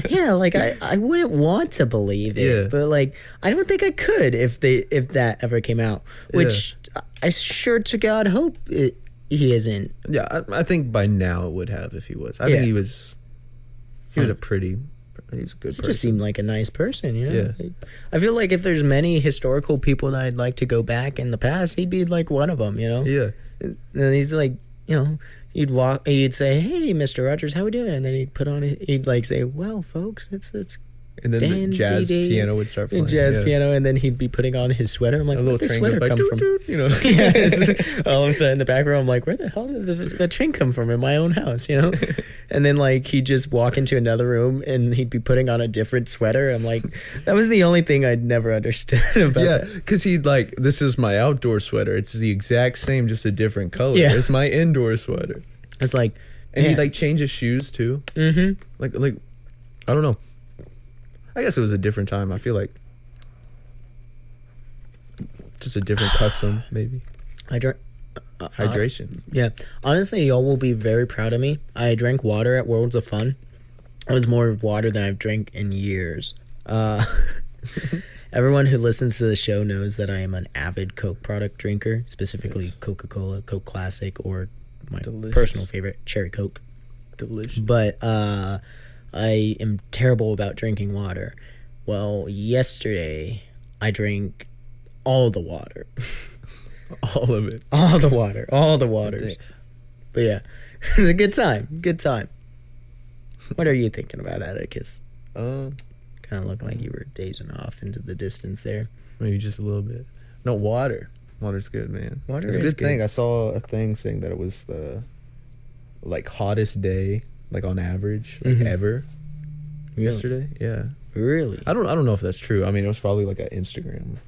Yeah, like I wouldn't want to believe it, Yeah. but like I don't think I could if that ever came out. Which I sure to God hope he isn't. Yeah, I think by now it would have if he was. I think he was a good person. He just seemed like a nice person, Yeah. Like, I feel like if there's many historical people that I'd like to go back in the past, he'd be like one of them, Yeah. And he's like, you'd say, "Hey, Mr. Rogers, how we doing?" And then he'd like say, "Well, folks, it's And then the jazz piano would start playing. Piano, and then he'd be putting on his sweater. I'm like, where'd the sweater come from? Yeah. All of a sudden in the back row, I'm like, where the hell did the train come from in my own house, And then like he'd just walk into another room and he'd be putting on a different sweater. I'm like, that was the only thing I'd never understood about that. Because he'd like, this is my outdoor sweater. It's the exact same, just a different color. Yeah. It's my indoor sweater. It's like, and he'd like change his shoes too. Mm-hmm. Like I don't know. I guess it was a different time. I feel like just a different custom, maybe. Hydration. Yeah. Honestly, y'all will be very proud of me. I drank water at Worlds of Fun. It was more water than I've drank in years. Everyone who listens to the show knows that I am an avid Coke product drinker, specifically Coca-Cola, Coke Classic, or my personal favorite, Cherry Coke. Delicious. But I am terrible about drinking water. Well, yesterday I drank all the water. All of it. All the water. All the waters. But yeah, it's a good time. Good time. What are you thinking about, Atticus? Kind of looked like you were dazing off into the distance there. Maybe just a little bit. No, water. Water's good, man. Water it's is a good thing. good. I saw a thing saying that it was the hottest day, like on average, ever. Really? Yesterday. Yeah. Really? I don't know if that's true. I mean, it was probably like an Instagram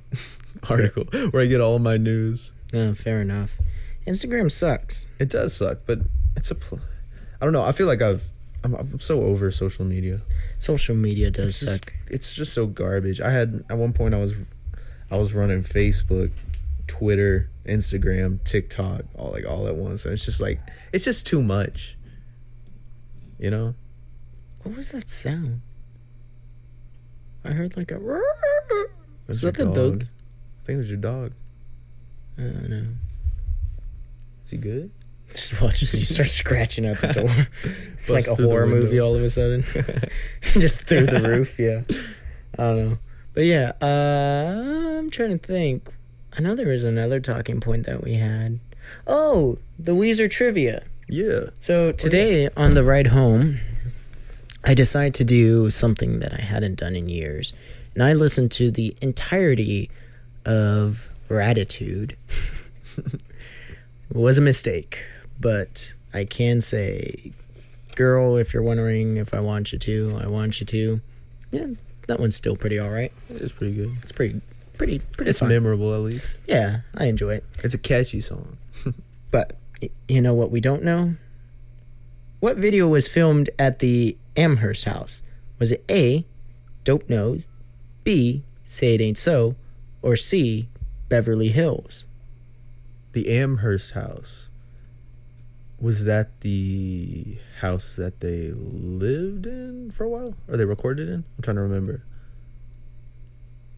article where I get all my news. Fair enough. Instagram sucks. It does suck, but I don't know. I feel like I'm so over social media. Social media does suck. It's just so garbage. At one point I was running Facebook, Twitter, Instagram, TikTok, all at once, and it's just too much. What was that sound? I heard like a. Was that the dog? I think it was your dog. No. Is he good? Just watch as you start scratching at the door. It's like a through the horror window. movie all of a sudden. Just through the roof, yeah. I don't know. But yeah, I'm trying to think. I know there was another talking point that we had. Oh, the Weezer trivia. Yeah. So today on the ride home, I decided to do something that I hadn't done in years. And I listened to the entirety of Gratitude. It was a mistake, but I can say, girl, if you're wondering if I want you to, I want you to. Yeah, that one's still pretty all right. It's pretty good. It's pretty It's fun. memorable, at least. Yeah, I enjoy it. It's a catchy song. But you know what we don't know? What video was filmed at the Amherst house? Was it A, Dope Nose, B, Say It Ain't So, or C, Beverly Hills? The Amherst house. Was that the house that they lived in for a while? Or they recorded in? I'm trying to remember.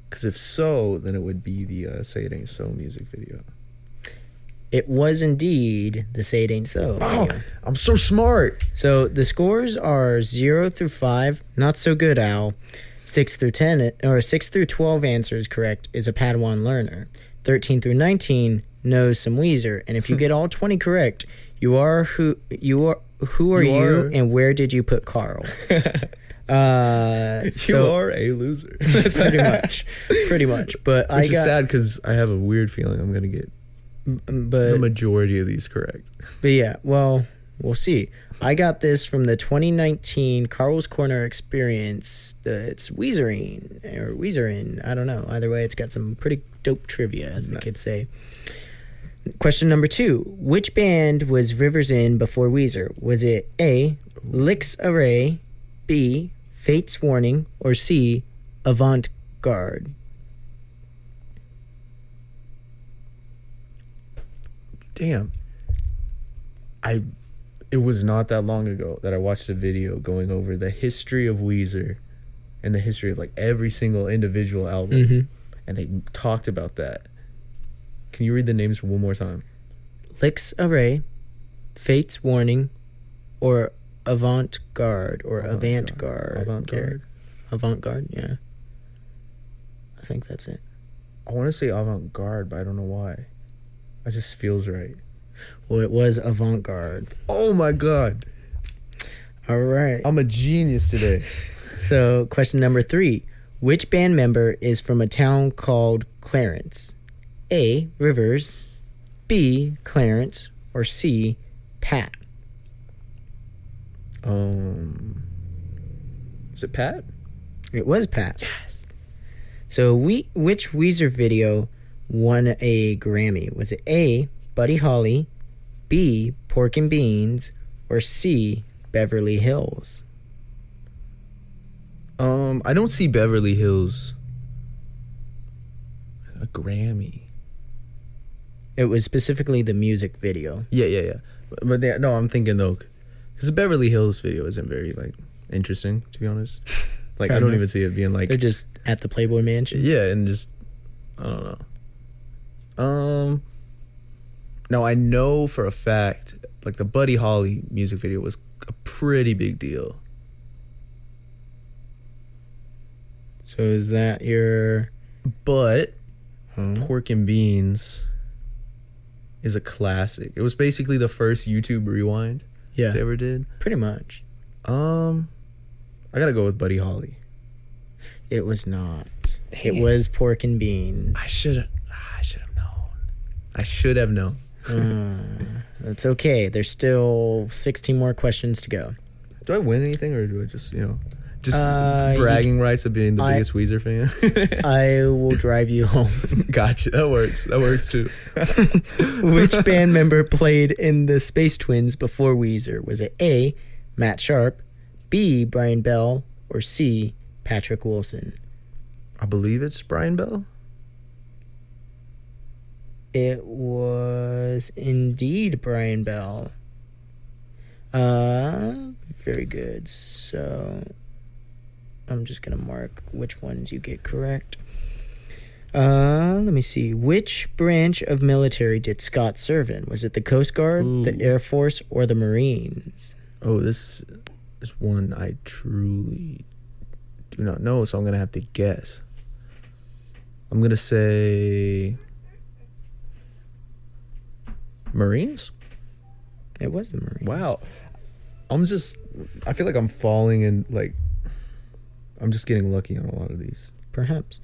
Because if so, then it would be the Say It Ain't So music video. It was indeed the Say It Ain't So Oh, video. I'm so smart. So the scores are 0 through 5. Not so good, Al. 6 through 10 or 6 through 12 answers correct is a Padawan learner. 13 through 19 knows some Weezer, and if you get all 20 correct, you are who are you and where did you put Carl? You are a loser. pretty much. But Which is sad because I have a weird feeling I'm gonna get the majority of these correct. But yeah, well, we'll see. I got this from the 2019 Carl's Corner Experience. It's Weezerine or Weezerin. I don't know. Either way, it's got some pretty dope trivia, as the kids say. Question number 2. Which band was Rivers in before Weezer? Was it A, Licks Array, B, Fate's Warning, or C, Avant Garde? Damn. It was not that long ago that I watched a video going over the history of Weezer and the history of like every single individual album. Mm-hmm. And they talked about that. Can you read the names one more time? Licks Array, Fate's Warning, or Avant Garde, or Avant Garde. Avant Garde? Avant Garde, yeah. I think that's it. I want to say Avant Garde, but I don't know why. It just feels right. Well, it was Avant Garde. Oh my God. All right. I'm a genius today. So, question number 3. Which band member is from a town called Clarence? A, Rivers, B, Clarence, or C, Pat? Is it Pat? It was Pat. Yes. So, which Weezer video won a Grammy? Was it A, Buddy Holly, B, Pork and Beans, or C, Beverly Hills? I don't see Beverly Hills a Grammy. It was specifically the music video. Yeah. But no, I'm thinking though, because the Beverly Hills video isn't very like interesting, to be honest. Like I don't even see it being like they're just at the Playboy Mansion. Yeah, and just I don't know. Now I know for a fact, like the Buddy Holly music video was a pretty big deal. So is that your? But Pork and Beans is a classic. It was basically the first YouTube rewind they ever did. Pretty much. I gotta go with Buddy Holly. It was not. Dang. It was Pork and Beans. I should have known. That's okay. There's still 16 more questions to go. Do I win anything, or do I just bragging rights of being the biggest Weezer fan? I will drive you home. Gotcha. That works too. Which band member played in the Space Twins before Weezer? Was it A, Matt Sharp, B, Brian Bell, or C, Patrick Wilson? I believe it's Brian Bell. It was indeed Brian Bell. Very good. So I'm just going to mark which ones you get correct. Let me see. Which branch of military did Scott serve in? Was it the Coast Guard, the Air Force, or the Marines? Oh, this is one I truly do not know, so I'm going to have to guess. I'm going to say Marines? It was the Marines. Wow. I feel like I'm falling in, like, I'm just getting lucky on a lot of these. Perhaps.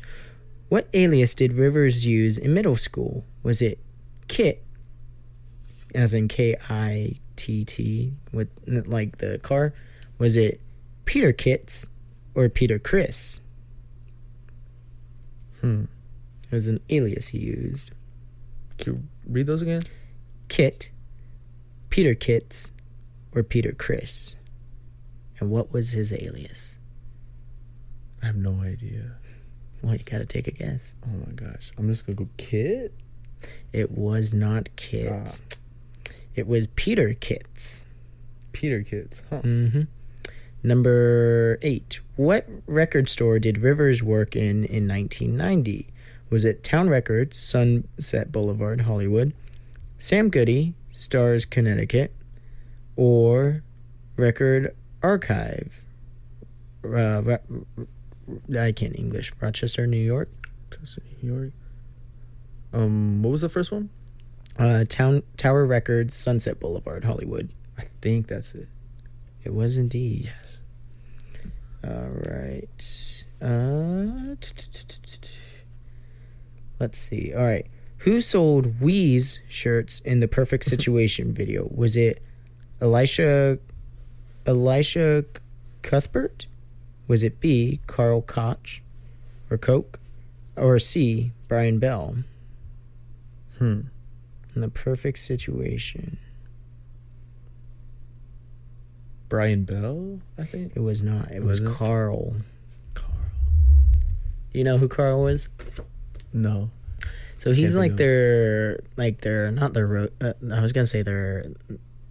What alias did Rivers use in middle school? Was it Kit, as in K-I-T-T, with, like, the car? Was it Peter Kitts or Peter Chris? It was an alias he used. Can you read those again? Kit, Peter Kitts, or Peter Chris? And what was his alias? I have no idea. Well, you gotta take a guess. Oh my gosh. I'm just gonna go Kit? It was not Kit. It was Peter Kitts. Peter Kitts, huh? Mm-hmm. Number 8. What record store did Rivers work in 1990? Was it Town Records, Sunset Boulevard, Hollywood, Sam Goody, Stars, Connecticut, or Record Archive, I can't English. Rochester, New York. New York. What was the first one? Tower Records, Sunset Boulevard, Hollywood. I think that's it. It was indeed. Yes. All right. Let's see. All right. Who sold Wheeze shirts in the Perfect Situation video? Was it Elisha Cuthbert? Was it B, Carl Koch or Koch? Or C, Brian Bell? In the Perfect Situation. Brian Bell, I think. It was not. It was Carl. Carl. You know who Carl is? No. So he's like their not their I was gonna say their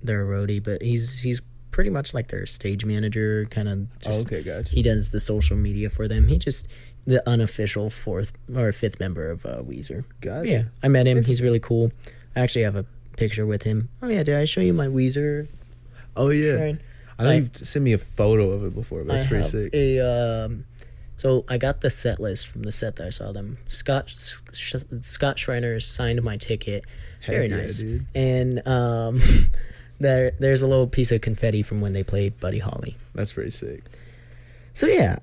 roadie, but he's pretty much like their stage manager, kind of. Just, okay, gotcha. He does the social media for them. He just the unofficial fourth or fifth member of Weezer. Gotcha. Yeah, I met him. He's really cool. I actually have a picture with him. Oh yeah, did I show you my Weezer? Oh yeah. Shrine? I know you've sent me a photo of it before, but it's pretty sick. So I got the set list from the set that I saw them. Scott Schreiner signed my ticket. Very nice. Dude. And there's a little piece of confetti from when they played Buddy Holly. That's pretty sick. So yeah,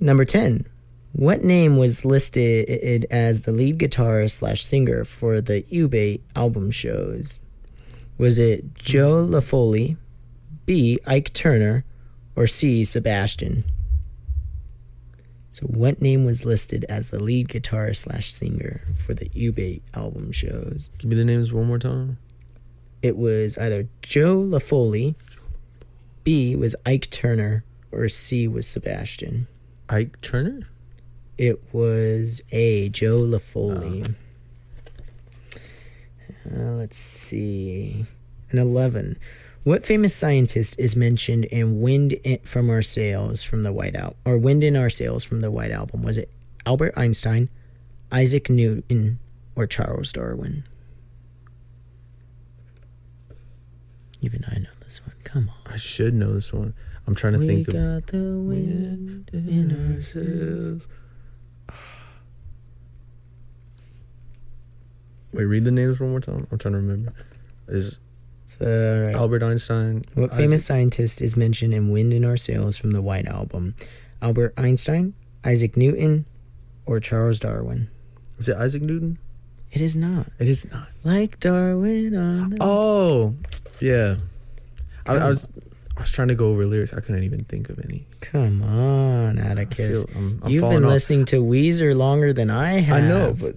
number 10. What name was listed as the lead guitarist / singer for the Ube album shows? Was it Joe LaFoley, B, Ike Turner, or C, Sebastian? So what name was listed as the lead guitarist / singer for the Ube album shows? Give me the names one more time. It was either Joe LaFoley, B was Ike Turner, or C was Sebastian. Ike Turner? It was A, Joe LaFoley. Let's see. And 11. What famous scientist is mentioned in "Wind in Our Sails" from the White Album? Or "Wind in Our Sails" from the White Album? Was it Albert Einstein, Isaac Newton, or Charles Darwin? Even I know this one. Come on. I should know this one. I'm trying to think of. We got the wind in our sails. Wait, read the names one more time. I'm trying to remember. Right. Albert Einstein. What famous scientist is mentioned in "Wind in Our Sails" from the White Album? Albert Einstein, Isaac Newton, or Charles Darwin? Is it Isaac Newton? It is not. It is not. Like Darwin on the... Oh, yeah. I was trying to go over lyrics. I couldn't even think of any. Come on, Atticus. I'm You've been listening to Weezer longer than I have. I know, but...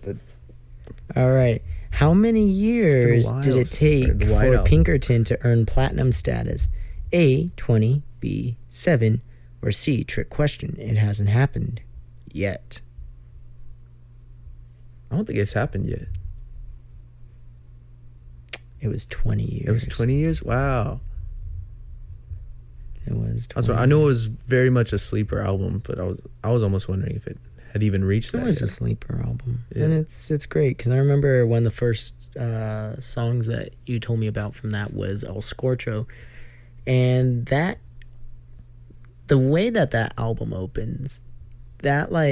All right. How many years did it take for Pinkerton to earn platinum status? A, 20, B, 7, or C, trick question, it hasn't happened yet. I don't think it's happened yet. It was 20 years. It was 20 years? Wow. It was 20 I know it was very much a sleeper album, but I was almost wondering if it had even reached that. It was a sleeper album. Yeah. And it's great because I remember one of the first songs that you told me about from that was El Scorcho, and that the way that album opens, that what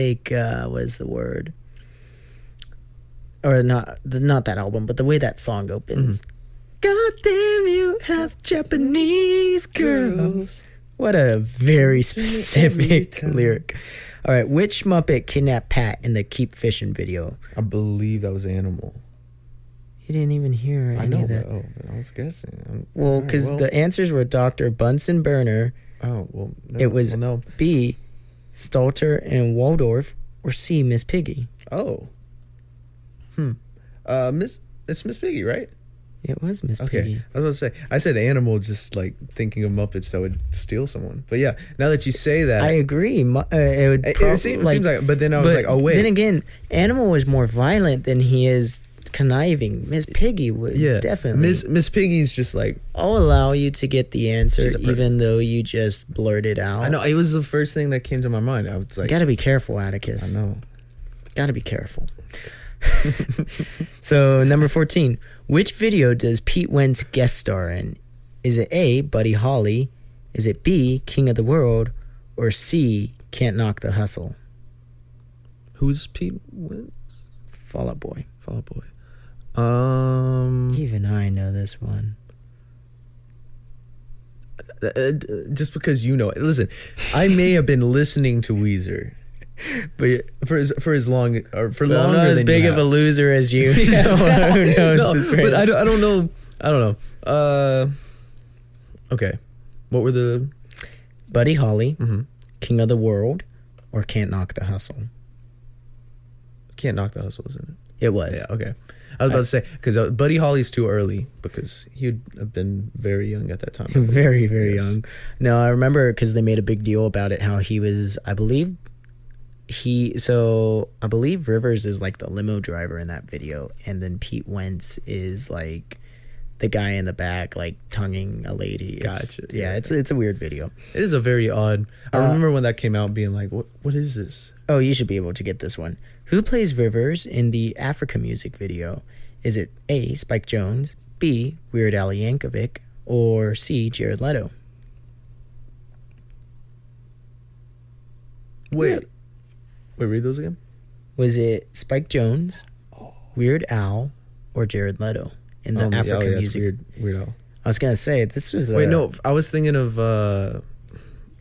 is the word, or not that album, but the way that song opens. God damn, you have Japanese girls. What a very specific lyric. All right, which Muppet kidnapped Pat in the Keep Fishing video? I believe that was Animal. You didn't even hear any of that. But I was guessing. Because the answers were Dr. Bunsen Burner. Oh, well, no. It was no. B, Stalter and Waldorf, or C, Miss Piggy. Oh. It's Miss Piggy, right? It was Miss Piggy. I was about to say, I said Animal just like thinking of Muppets that would steal someone. But yeah, now that you say that, I agree. It seems like, but then I was like, oh wait. Then again, Animal was more violent than he is conniving. Miss Piggy was definitely. Miss Piggy's just like, I'll allow you to get the answer, even though you just blurted out. I know, it was the first thing that came to my mind. I was like, gotta be careful, Atticus. I know. Gotta be careful. So, number 14. Which video does Pete Wentz guest star in? Is it A, Buddy Holly? Is it B, King of the World? or C, Can't Knock the Hustle? Who's Pete Wentz? Fall Out Boy. Fall Out Boy. Even I know this one. Just because you know it. Listen, I may have been listening to Weezer, but for as long or for But longer I'm not as than big you of a have. loser as you. Yes. Who knows No, this but right? I don't know. I don't know. Okay. What were the? Buddy Holly, Mm-hmm. King of the World, or Can't Knock the Hustle? Can't Knock the Hustle, isn't it? It was. Yeah. Okay. I was about to say because Buddy Holly's too early because he'd have been very young at that time. Very, very Yes. young. No, I remember because they made a big deal about it, how he was, I believe Rivers is like the limo driver in that video, and then Pete Wentz is like the guy in the back, like tonguing a lady. Gotcha. Yeah, it's a weird video. It is a very odd. I remember when that came out, being like, "What is this?" Oh, you should be able to get this one. Who plays Rivers in the Africa music video? Is it A, Spike Jonze, B, Weird Al Yankovic, or C, Jared Leto? Wait, read those again. Was it Spike Jonze, Weird Al, or Jared Leto in the Africa it's music? Weird Al. I was gonna say this was Wait, no, I was thinking of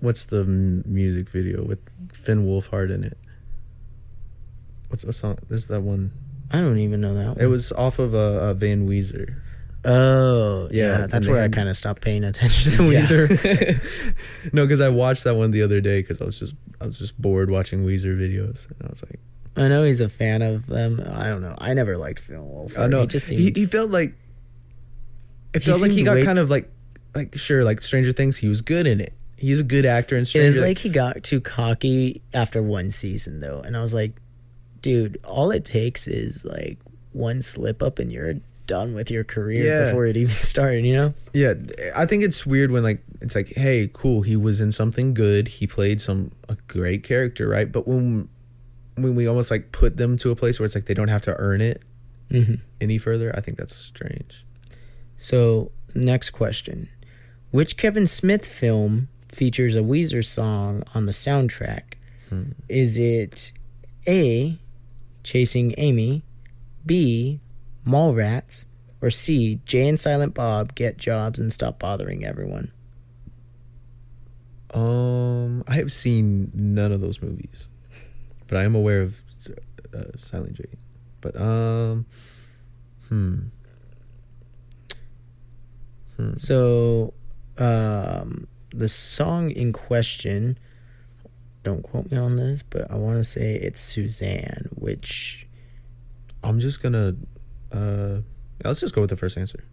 what's the music video with Finn Wolfhard in it? What's the song? There's that one. I don't even know that one. It was off of Van Weezer. Oh, yeah. Yeah, That's and where I then- kind of stopped paying attention to Weezer. No, because I watched that one the other day because I was just bored watching Weezer videos, and I was like, I know he's a fan of them. I don't know. I never liked Phil Wolfhard. I know He just seemed, he felt like it He felt like he seemed got way- kind of like sure, like Stranger Things. He was good in it. He's a good actor in it Stranger. was like he got too cocky after one season, though. And I was like, dude, all it takes is like one slip up and you're done with your career Yeah. before it even started, you know? Yeah, I think it's weird when like it's like, hey, cool, he was in something good, he played a great character, right? But when we almost like put them to a place where it's like they don't have to earn it any further, I think that's strange. So, next question. Which Kevin Smith film features a Weezer song on the soundtrack? Is it A, Chasing Amy, B, Mallrats, or C, Jay and Silent Bob Get Jobs and Stop Bothering Everyone? I have seen none of those movies, but I am aware of Silent J. But So, the song in question, don't quote me on this, but I want to say it's Suzanne, which I'm just gonna let's just go with the first answer.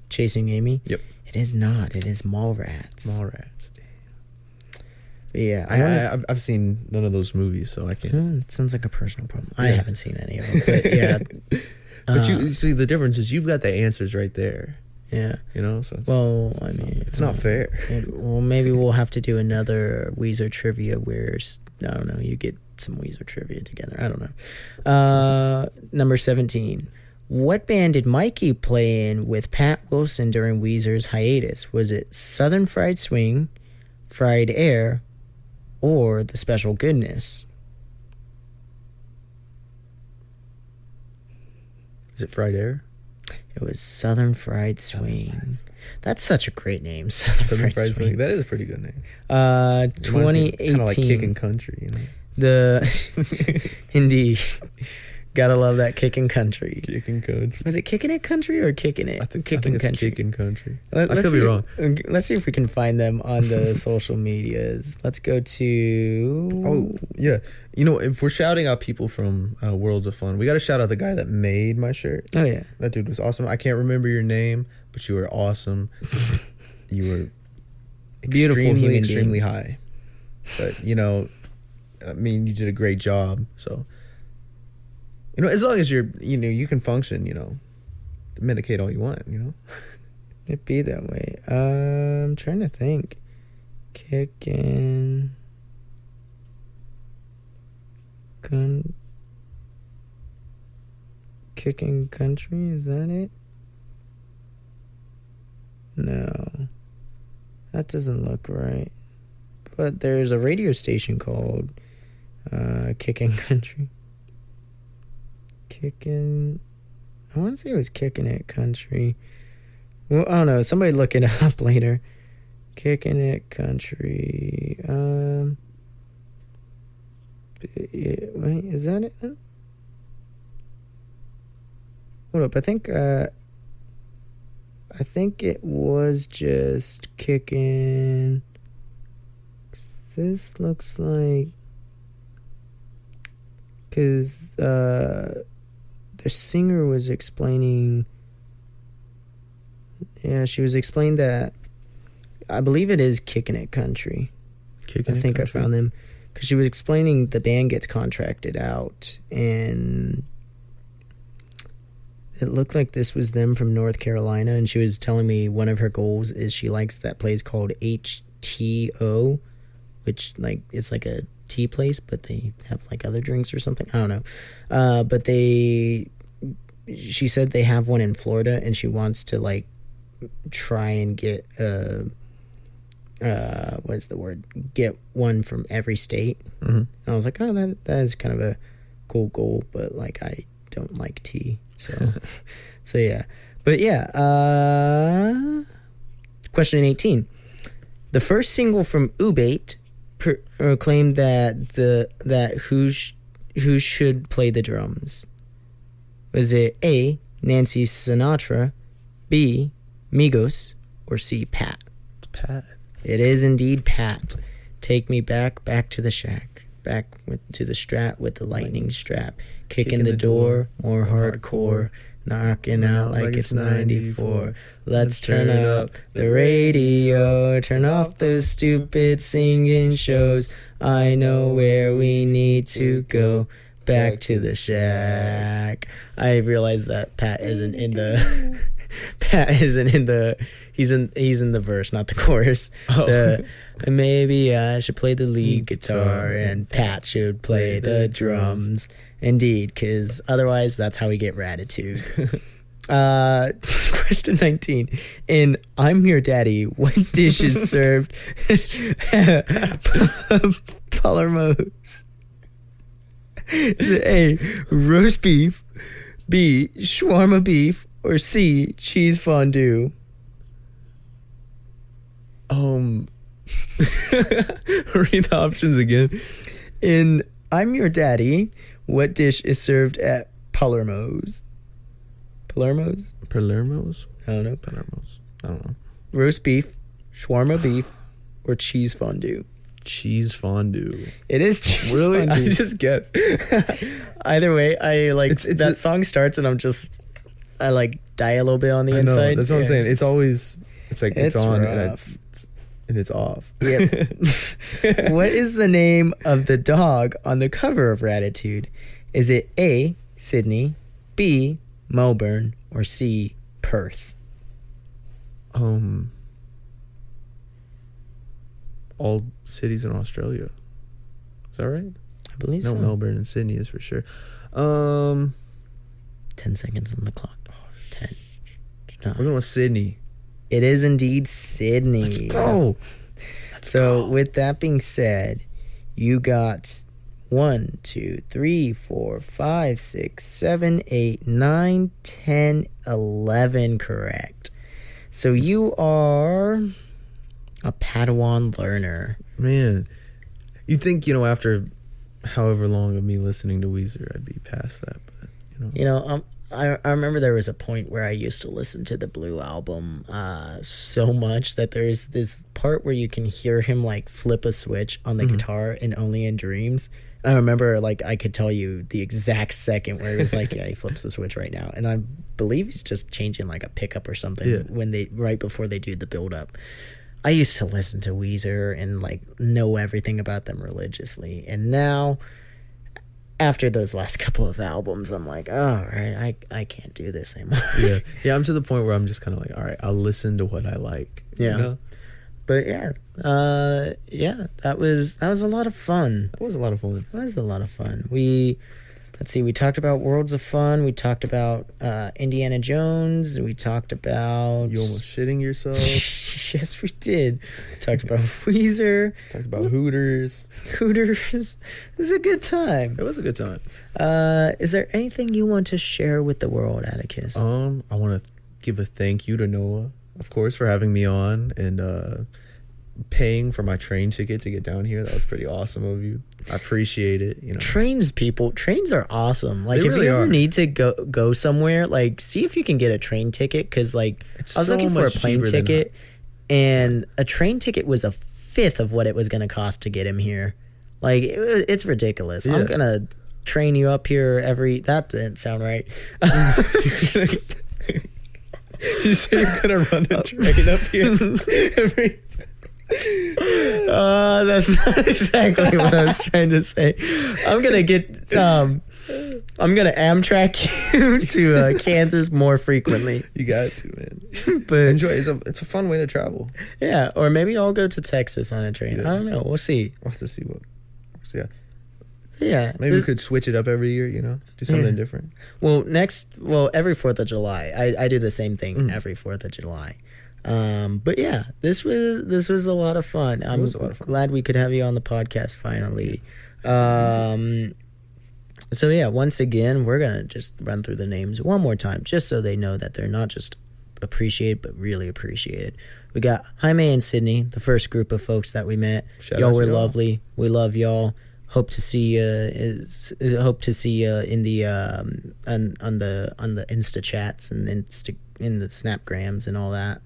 Chasing Amy? Yep. It is not. It is Mallrats. Mallrats. But yeah, I've seen none of those movies, so I can't. It sounds like a personal problem. I Yeah. haven't seen any of them, but yeah, But you see, the difference is you've got the answers right there. yeah. You know, so it's, Well, it's I not- mean, it's not fair. Well, maybe we'll have to do another Weezer trivia where I don't know. You get some Weezer trivia together. I don't know. Number 17. What band did Mikey play in with Pat Wilson during Weezer's hiatus? Was it Southern Fried Swing, Fried Air, or The Special Goodness? Is it Fried Air? It was Southern Fried Swing. That's such a great name, Southern, Fried Swing. That is a pretty good name. 2018. Kind of like Kicking Country, you know. Indeed. Gotta love that Kicking Country. Kicking Country. Was it Kicking It Country or Kicking It? I think Kicking it's Country. Kicking Country. Let's I could see- be wrong. Let's see if we can find them on the social medias. Let's go to. Oh yeah, you know, if we're shouting out people from Worlds of Fun, we got to shout out the guy that made my shirt. Oh yeah. That dude was awesome. I can't remember your name, but you were awesome. You were Beautiful human being. extremely high. But you know, I mean, you did a great job. So, you know, as long as you can function, you know, medicate all you want, you know. It'd be that way. I'm trying to think. Kicking. Kicking Country, is that it? No. That doesn't look right. but there's a radio station called Kickin' Country. I want to say it was Kickin' It Country. Well, I don't know. Somebody look it up later. Kickin' It Country. Wait, is that it then? Hold up. I think it was just Kickin'. This looks like, because the singer was explaining. Yeah, she was explaining that. I believe it is Kickin' It Country. I think I found them. Because she was explaining the band gets contracted out, and it looked like this was them from North Carolina, and she was telling me one of her goals is she likes that place called HTO, which, like, it's like a tea place, but they have, like, other drinks or something. I don't know. But she said they have one in Florida, and she wants to, like, try and get what's the word? Get one from every state. Mm-hmm. And I was like, oh, that is kind of a cool goal, but like I don't like tea, so so yeah. But yeah, question 18. The first single from Ubate claimed that who should play the drums? Was it A, Nancy Sinatra, B, Migos, or C, Pat? It's Pat. It is indeed Pat. Take me back to the shack, to the strat with the lightning strap, kicking the door, more hardcore, knocking out like it's 94. Let's turn up the radio, turn off those stupid singing shows. I know where we need to go. Back to the shack. I realized that Pat isn't in the he's in the verse, not the chorus. Maybe I should play the lead guitar and Pat should play the drums. Indeed, because otherwise that's how we get Ratitude. Question 19. In I'm Your Daddy, what dish is served Palermo's? Is it A, roast beef, B, shawarma beef, or C, cheese fondue? Read the options again. In I'm Your Daddy, what dish is served at Palermo's? Palermo's? Palermo's? I don't know. Palermo's. I don't know. Roast beef, shawarma beef, or cheese fondue? Cheese fondue. It is cheese really? fondue. I just guessed. Either way, I like that song starts and I like die a little bit on the inside. That's what I'm saying. It's always it's on rough. and it's off. Yep. What is the name of the dog on the cover of Ratitude? Is it A, Sydney, B, Melbourne, or C, Perth? All cities in Australia. Is that right? I believe so. No, Melbourne and Sydney is for sure. 10 seconds on the clock. 10. We're going with Sydney. It is indeed Sydney. Let's go. With that being said, you got 1, 2, 3, 4, 5, 6, 7, 8, 9, 10, 11 correct. So you are a Padawan learner. Man, you'd think, after however long of me listening to Weezer, I'd be past that, but I remember there was a point where I used to listen to the Blue album so much that there's this part where you can hear him like flip a switch on the guitar in Only in Dreams. And I remember like I could tell you the exact second where it was like, yeah, he flips the switch right now. And I believe he's just changing like a pickup or something right before they do the build up. I used to listen to Weezer and like know everything about them religiously. And now, after those last couple of albums, I'm like, all right, I can't do this anymore. Yeah, I'm to the point where I'm just kind of like, all right, I'll listen to what I like. Yeah. But that was a lot of fun. That was a lot of fun. It was a lot of fun. We let's see. We talked about Worlds of Fun. We talked about Indiana Jones. We talked about. You almost shitting yourself. Yes, we did. Talked about Weezer. Talked about Hooters. Hooters. It was a good time. It was a good time. Is there anything you want to share with the world, Atticus? I want to give a thank you to Noah, of course, for having me on and paying for my train ticket to get down here. That was pretty awesome of you. I appreciate it. You know, trains are awesome. Like, They if really you ever are. need to go somewhere, like, see if you can get a train ticket, because like It's I was so looking for a much plane cheaper than ticket, and a train ticket was a fifth of what it was going to cost to get him here. Like, it's ridiculous. Yeah. I'm gonna train you up here that didn't sound right. You say you're gonna run a train up here every. That's not exactly what I was trying to say. I'm gonna Amtrak you to Kansas more frequently. You got to, man. But Enjoy. It's a fun way to travel. yeah, or maybe I'll go to Texas on a train. Yeah. I don't know. We'll see. We'll have to see what. So yeah, Yeah, maybe we could switch it up every year. You know, do something different. Well, every 4th of July, I do the same thing every 4th of July. But yeah, this was a lot of fun. I'm was a lot of fun. glad we could have you on the podcast finally. So yeah, once again, we're gonna just run through the names one more time, just so they know that they're not just appreciated, but really appreciated. We got Jaime and Sydney, the first group of folks that we met. Shout Y'all out to were y'all. lovely. We love y'all. Hope to see you. Hope to see you in the on the Insta chats and in the Snapgrams and all that.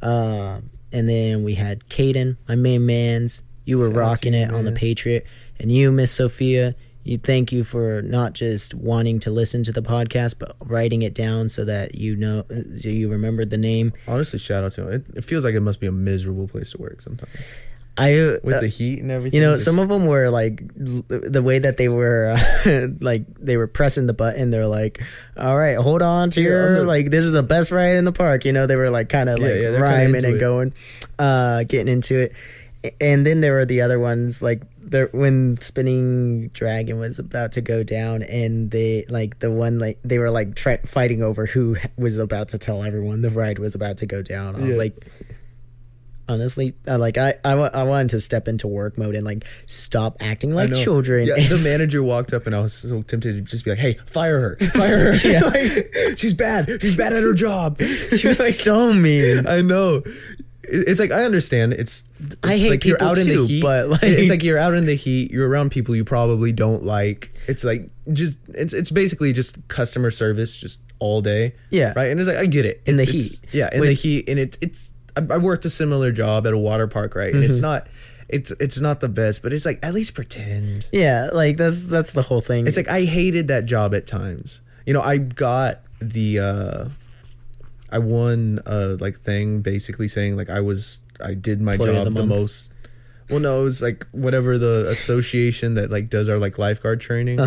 And then we had Caden, my main man's. You were Shout out to rocking you, it on the man. Patriot, and you, Miss Sophia. Thank you for not just wanting to listen to the podcast, but writing it down so that you remembered the name. Honestly, shout out to him. It feels like it must be a miserable place to work sometimes with the heat and everything. Some of them were like the way that they were like they were pressing the button. They're like, "All right, hold on to like this is the best ride in the park." You know, they were like kind of they're kinda rhyming into and it. going, getting into it. And then there were the other ones like when Spinning Dragon was about to go down, and they were like fighting over who was about to tell everyone the ride was about to go down. I was like, honestly, I wanted to step into work mode and like stop acting like children. Yeah, the manager walked up and I was so tempted to just be like, "Hey, fire her! Fire her! Yeah. Like, she's bad. She's bad at her job." She was so mean. I know. It's like, I understand. I hate like you're people out in too, the heat, but like it's like you're out in the heat. You're around people you probably don't like. It's like it's basically just customer service just all day. Yeah. Right. And it's like, I get it. In the It's- heat. Yeah, in the heat, and it's. I worked a similar job at a water park, right? And it's not the best, but it's like, at least pretend. yeah, like that's the whole thing. It's like, I hated that job at times. You know, I got the I won a like thing basically saying like I did my Employee of job the the month. most. Well, no, it was like whatever the association that like does our like lifeguard training.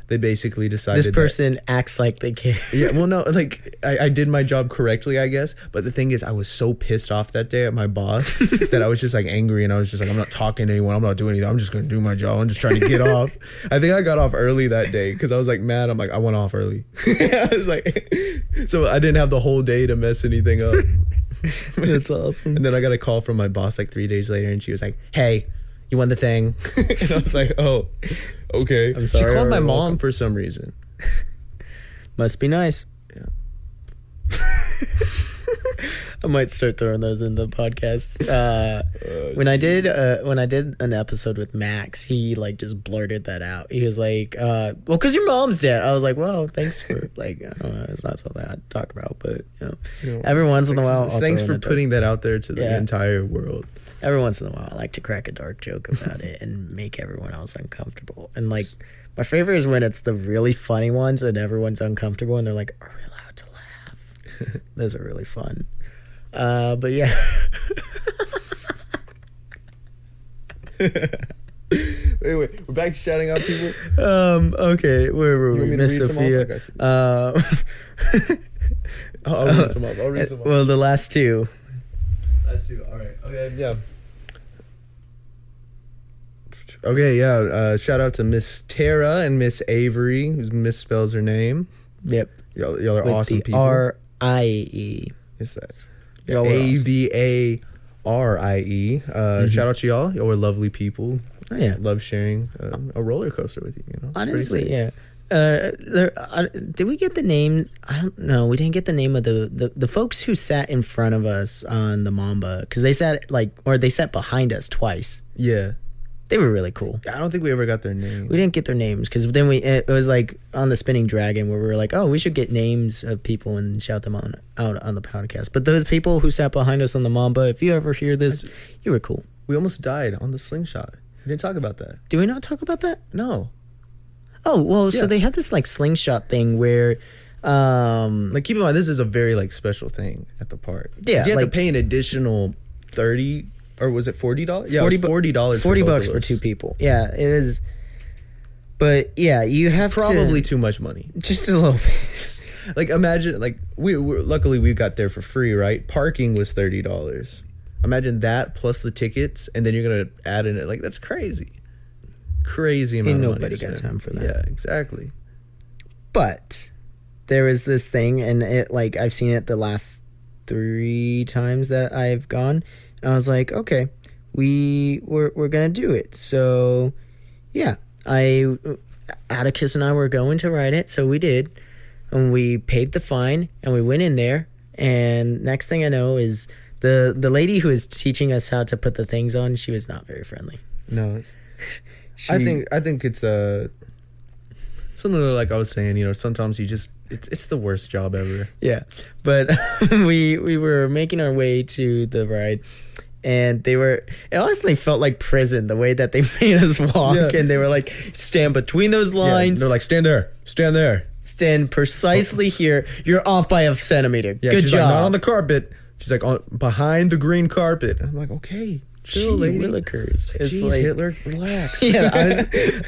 They basically decided this person acts like they care. yeah, well, no, like I did my job correctly, I guess. But the thing is, I was so pissed off that day at my boss that I was just like angry, and I was just like, I'm not talking to anyone. I'm not doing anything. I'm just gonna do my job. I'm just trying to get off. I think I got off early that day because I was like mad. I'm like, I went off early. I was like, so I didn't have the whole day to mess anything up. That's awesome. And then I got a call from my boss like 3 days later, and she was like, "Hey, you won the thing." And I was like, "Oh, okay." I'm sorry, She called my you're mom welcome. for some reason. Must be nice. Yeah. I might start throwing those in the podcast. When I did an episode with Max, he like just blurted that out. He was like, "Well, because your mom's dead." I was like, "Well, thanks for like, I don't know, it's not something I talk about, but every once in a while, I'll Thanks throw for in a putting that out there to the Yeah. entire world. Every once in a while, I like to crack a dark joke about it and make everyone else uncomfortable. And like, my favorite is when it's the really funny ones and everyone's uncomfortable and they're like, "Are we allowed to laugh?" Those are really fun. But yeah. Wait, we're back to shouting out people. Okay, where were You want we? me to Miss read some off? I Sophia. I'll read some up. I'll read some up. Well, the last two. That's two. All right. Okay. Yeah. Okay, yeah. Shout out to Miss Tara and Miss Avery, who misspells her name. Yep. Y'all are With awesome the people. R-I-E. Yes, that's Y'all were awesome. AVARIE. Shout out to y'all. Y'all were lovely people. Oh, yeah. Love sharing a roller coaster with you. It's pretty Honestly, sick. yeah. Did we get the name? I don't know. We didn't get the name of the folks who sat in front of us on the Mamba, because they sat they sat behind us twice. Yeah. They were really cool. I don't think we ever got their name. We didn't get their names because then it was like on the Spinning Dragon where we were like, oh, we should get names of people and shout them out on the podcast. But those people who sat behind us on the Mamba, if you ever hear this, you were cool. We almost died on the slingshot. We didn't talk about that. Did we not talk about that? No. Oh, well, Yeah. so they had this like slingshot thing where Like, keep in mind, this is a very like special thing at the park. 'Cause Yeah, you have to like- pay an additional $30 or was it $40? Yeah, $40 $40. $40 for two people. Yeah, it is. But yeah, you have Probably too much money. just a little bit. Like, imagine, like, luckily we got there for free, right? Parking was $30. Imagine that plus the tickets, and then you're gonna add in it. Like, that's crazy. Crazy amount Ain't of money. nobody to got spend. time for that. Yeah, exactly. But there is this thing, and it like I've seen it the last 3 times that I've gone. And I was like, okay, we're gonna do it. So yeah, Atticus and I were going to ride it, so we did, and we paid the fine, and we went in there. And next thing I know is the lady who was teaching us how to put the things on, she was not very friendly. No, I think it's similar, like I was saying. Sometimes you just it's the worst job ever. Yeah, but we were making our way to the ride, and it honestly felt like prison the way that they made us walk. Yeah. And they were like, stand between those Yeah, lines, they're like, stand there. stand precisely here. You're off by a centimeter. Yeah, Good she's job. Like, not on the carpet. She's like behind the green carpet. I'm like, okay, chill, lady. Willikers. It's Jeez, like, Hitler, relax. yeah,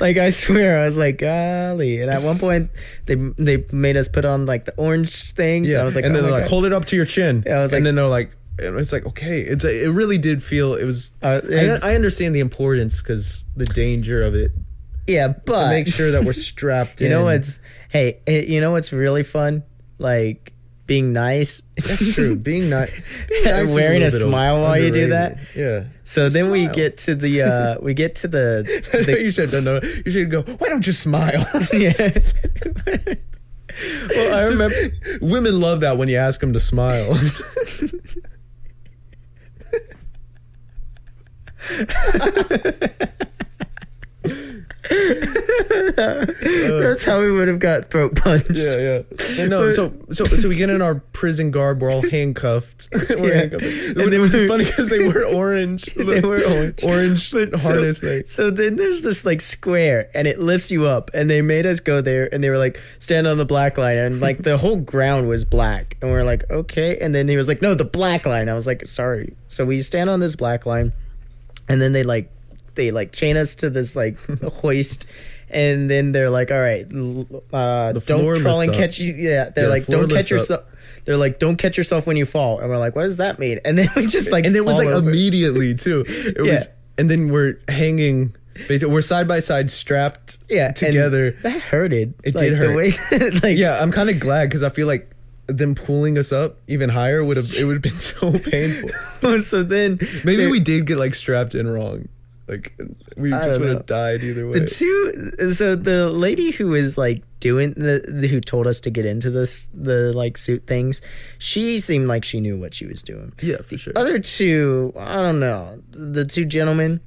I swear, I was like, golly. And at one point, they made us put on like the orange things. Yeah, I was like, and then oh they're my like, God. hold it up to your chin. Yeah, I was and like- then they're like, and it's like, okay, it really did feel it was. It's- I understand the importance because the danger of it. Yeah, but To make sure that we're strapped in. you know what's really fun? Like being nice. That's true. Being nice is Wearing a little bit smile while you do that. underrated. Yeah. So then we Smile. get to the You should have done that. You should go, why don't you smile? yes. Well, I remember. Women love that when you ask them to smile. That's how we would have got throat punched. Yeah. No, so we get in our prison garb. We're all handcuffed. We're handcuffed. And they Which were- is funny because they were orange. They were orange. Orange But harness. So then there's this like square, and it lifts you up, and they made us go there, and they were like, stand on the black line, and like the whole ground was black, and we're like, okay, and then he was like, no, the black line. I was like, sorry. So we stand on this black line, and then they chain us to this like hoist. And then they're like, all right, floor don't crawl and lifts up. catch you. Yeah, they're Yeah, like, the floor don't catch lifts up. yourself. They're like, don't catch yourself when you fall. And we're like, what does that mean? And then we just like, And it was fall like over. immediately too. It Yeah. was, and then we're hanging. Basically, we're side by side, strapped and together. that hurted. It Like, did the hurt. way, like, Yeah, I'm kind of glad because I feel like them pulling us up even higher would have been so painful. So then Maybe we did get like strapped in wrong. Like we I just don't would know. have died either way. the lady who was like doing who told us to get into the like suit things, she seemed like she knew what she was doing. Yeah, for sure. Other two, I don't know, the two gentlemen,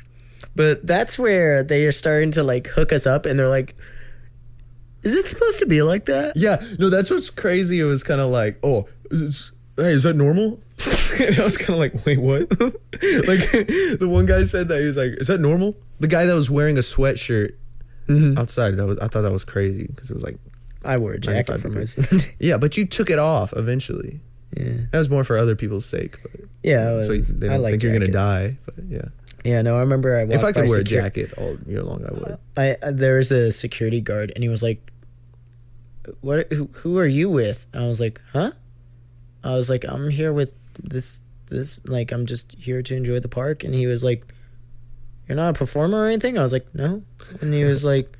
but that's where they are starting to like hook us up, and they're like, is it supposed to be like that? Yeah, no, that's what's crazy. It was kind of like, oh, is that normal? And I was kind of like, wait, what? Like the one guy said that, he was like, is that normal? The guy that was wearing a sweatshirt outside, I thought that was crazy because it was like, I wore a jacket 95 for degrees. most. yeah, but you took it off eventually. Yeah, That was more for other people's sake. But, yeah. It so was, they I don't like think you're gonna jackets. die. But yeah, Yeah, no, I remember I walked if I could by wear a secu- jacket all year long, I would. there was a security guard, and he was like, "What? Who are you with?" I was like, "Huh?" I was like, "I'm here with this. Like, I'm just here to enjoy the park." And he was like, you're not a performer or anything? I was like, no. And he was like,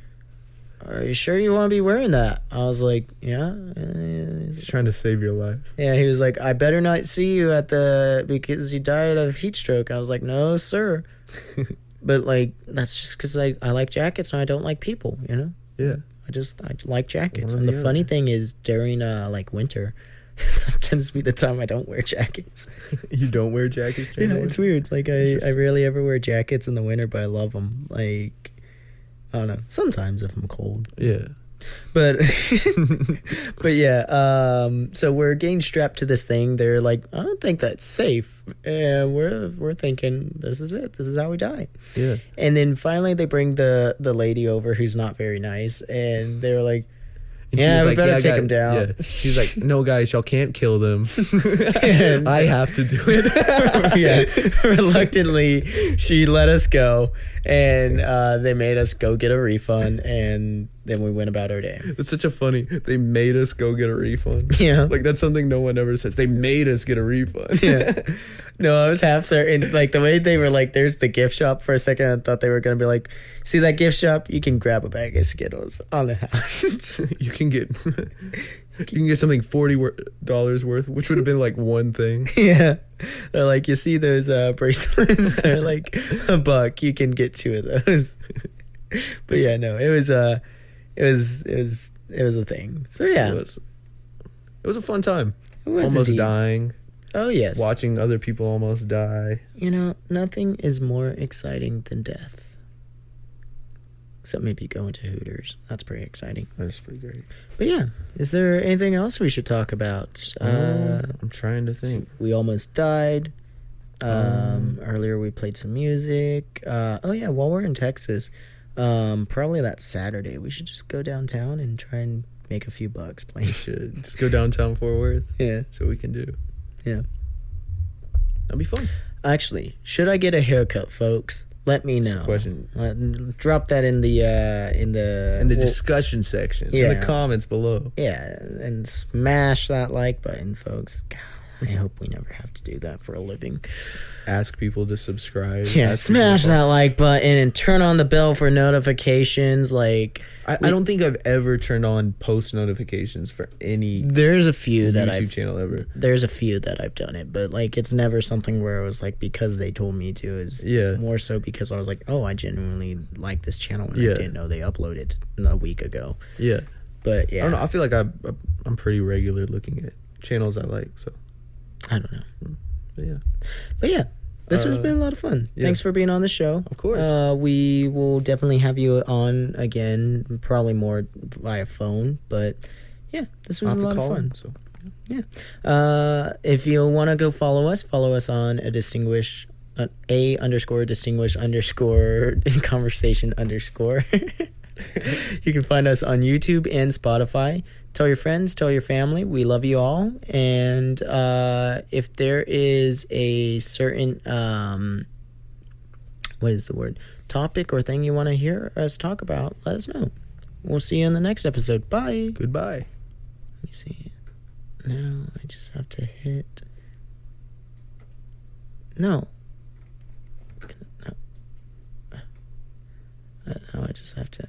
are you sure you want to be wearing that? I was like, yeah. He's trying to save your life. Yeah, he was like, I better not see you because you died of heat stroke. I was like, no, sir. But, like, that's just because I like jackets and I don't like people, you know? Yeah. I like jackets. One or And the the funny other. thing is, during, like, winter, that tends to be the time I don't wear jackets. You don't wear jackets? Yeah, during the it's winter? weird. Like, I rarely ever wear jackets in the winter, but I love them. Like, I don't know. Sometimes if I'm cold. Yeah. But but yeah, so we're getting strapped to this thing. They're like, I don't think that's safe. And we're thinking, this is it. This is how we die. Yeah. And then finally they bring the lady over who's not very nice, and they're like, And she yeah, was we like, better yeah, take guy- him down. Yeah. She's like, no, guys, y'all can't kill them. And- I have to do it. Yeah, reluctantly she let us go, and they made us go get a refund, and then we went about our day. It's such a funny. They made us go get a refund. Yeah. Like that's something no one ever says. They made us get a refund. Yeah. No, I was half certain. Like the way they were like, there's the gift shop for a second. I thought they were going to be like, see that gift shop? You can grab a bag of Skittles on the house. You can get something $40 worth, which would have been like one thing. Yeah. They're like, you see those bracelets? They're like $1. You can get 2 of those. But yeah, no, it was a thing. So yeah. It was a fun time. It was Almost indeed. dying. Oh yes. Watching other people almost die. You know, nothing is more exciting than death. Except maybe going to Hooters. That's pretty exciting. That's pretty great. But yeah, is there anything else we should talk about? I'm trying to think. We almost died. Earlier we played some music. Oh yeah, while we're in Texas, probably that Saturday we should just go downtown and try and make a few bucks We playing. should just go downtown Fort Worth. Yeah, That's what we can do. yeah. That'd be fun. Actually, should I get a haircut, folks? Let me That's know. a question. Drop that in the In the discussion section. In yeah. the comments below. Yeah, and smash that like button, folks. God, I hope we never have to do that for a living. Ask people to subscribe. Yeah, Ask people smash to- that like button and turn on the bell for notifications. Like, I don't think I've ever turned on post notifications for any there's a few that YouTube channel ever. there's a few that I've done it, but like it's never something where it was like because they told me to. It's Yeah. more so because I was like, oh, I genuinely like this channel and Yeah. I didn't know they uploaded a week ago. Yeah. But yeah, I don't know. I feel like I'm pretty regular looking at channels I like. So, I don't know. but yeah. This has been a lot of fun. yeah. Thanks for being on the show. Of course. We will definitely have you on again, probably more via phone. But yeah, this was I'll a have to lot of call fun. in, so. Yeah. If you want to go follow us on _distinguish_ conversation _ You can find us on YouTube and Spotify. Tell your friends, tell your family. We love you all. And if there is a certain what is the word? Topic or thing you want to hear us talk about, let us know. We'll see you in the next episode. Bye. Goodbye. Let me see. Now I just have to hit. No. No. Now I just have to.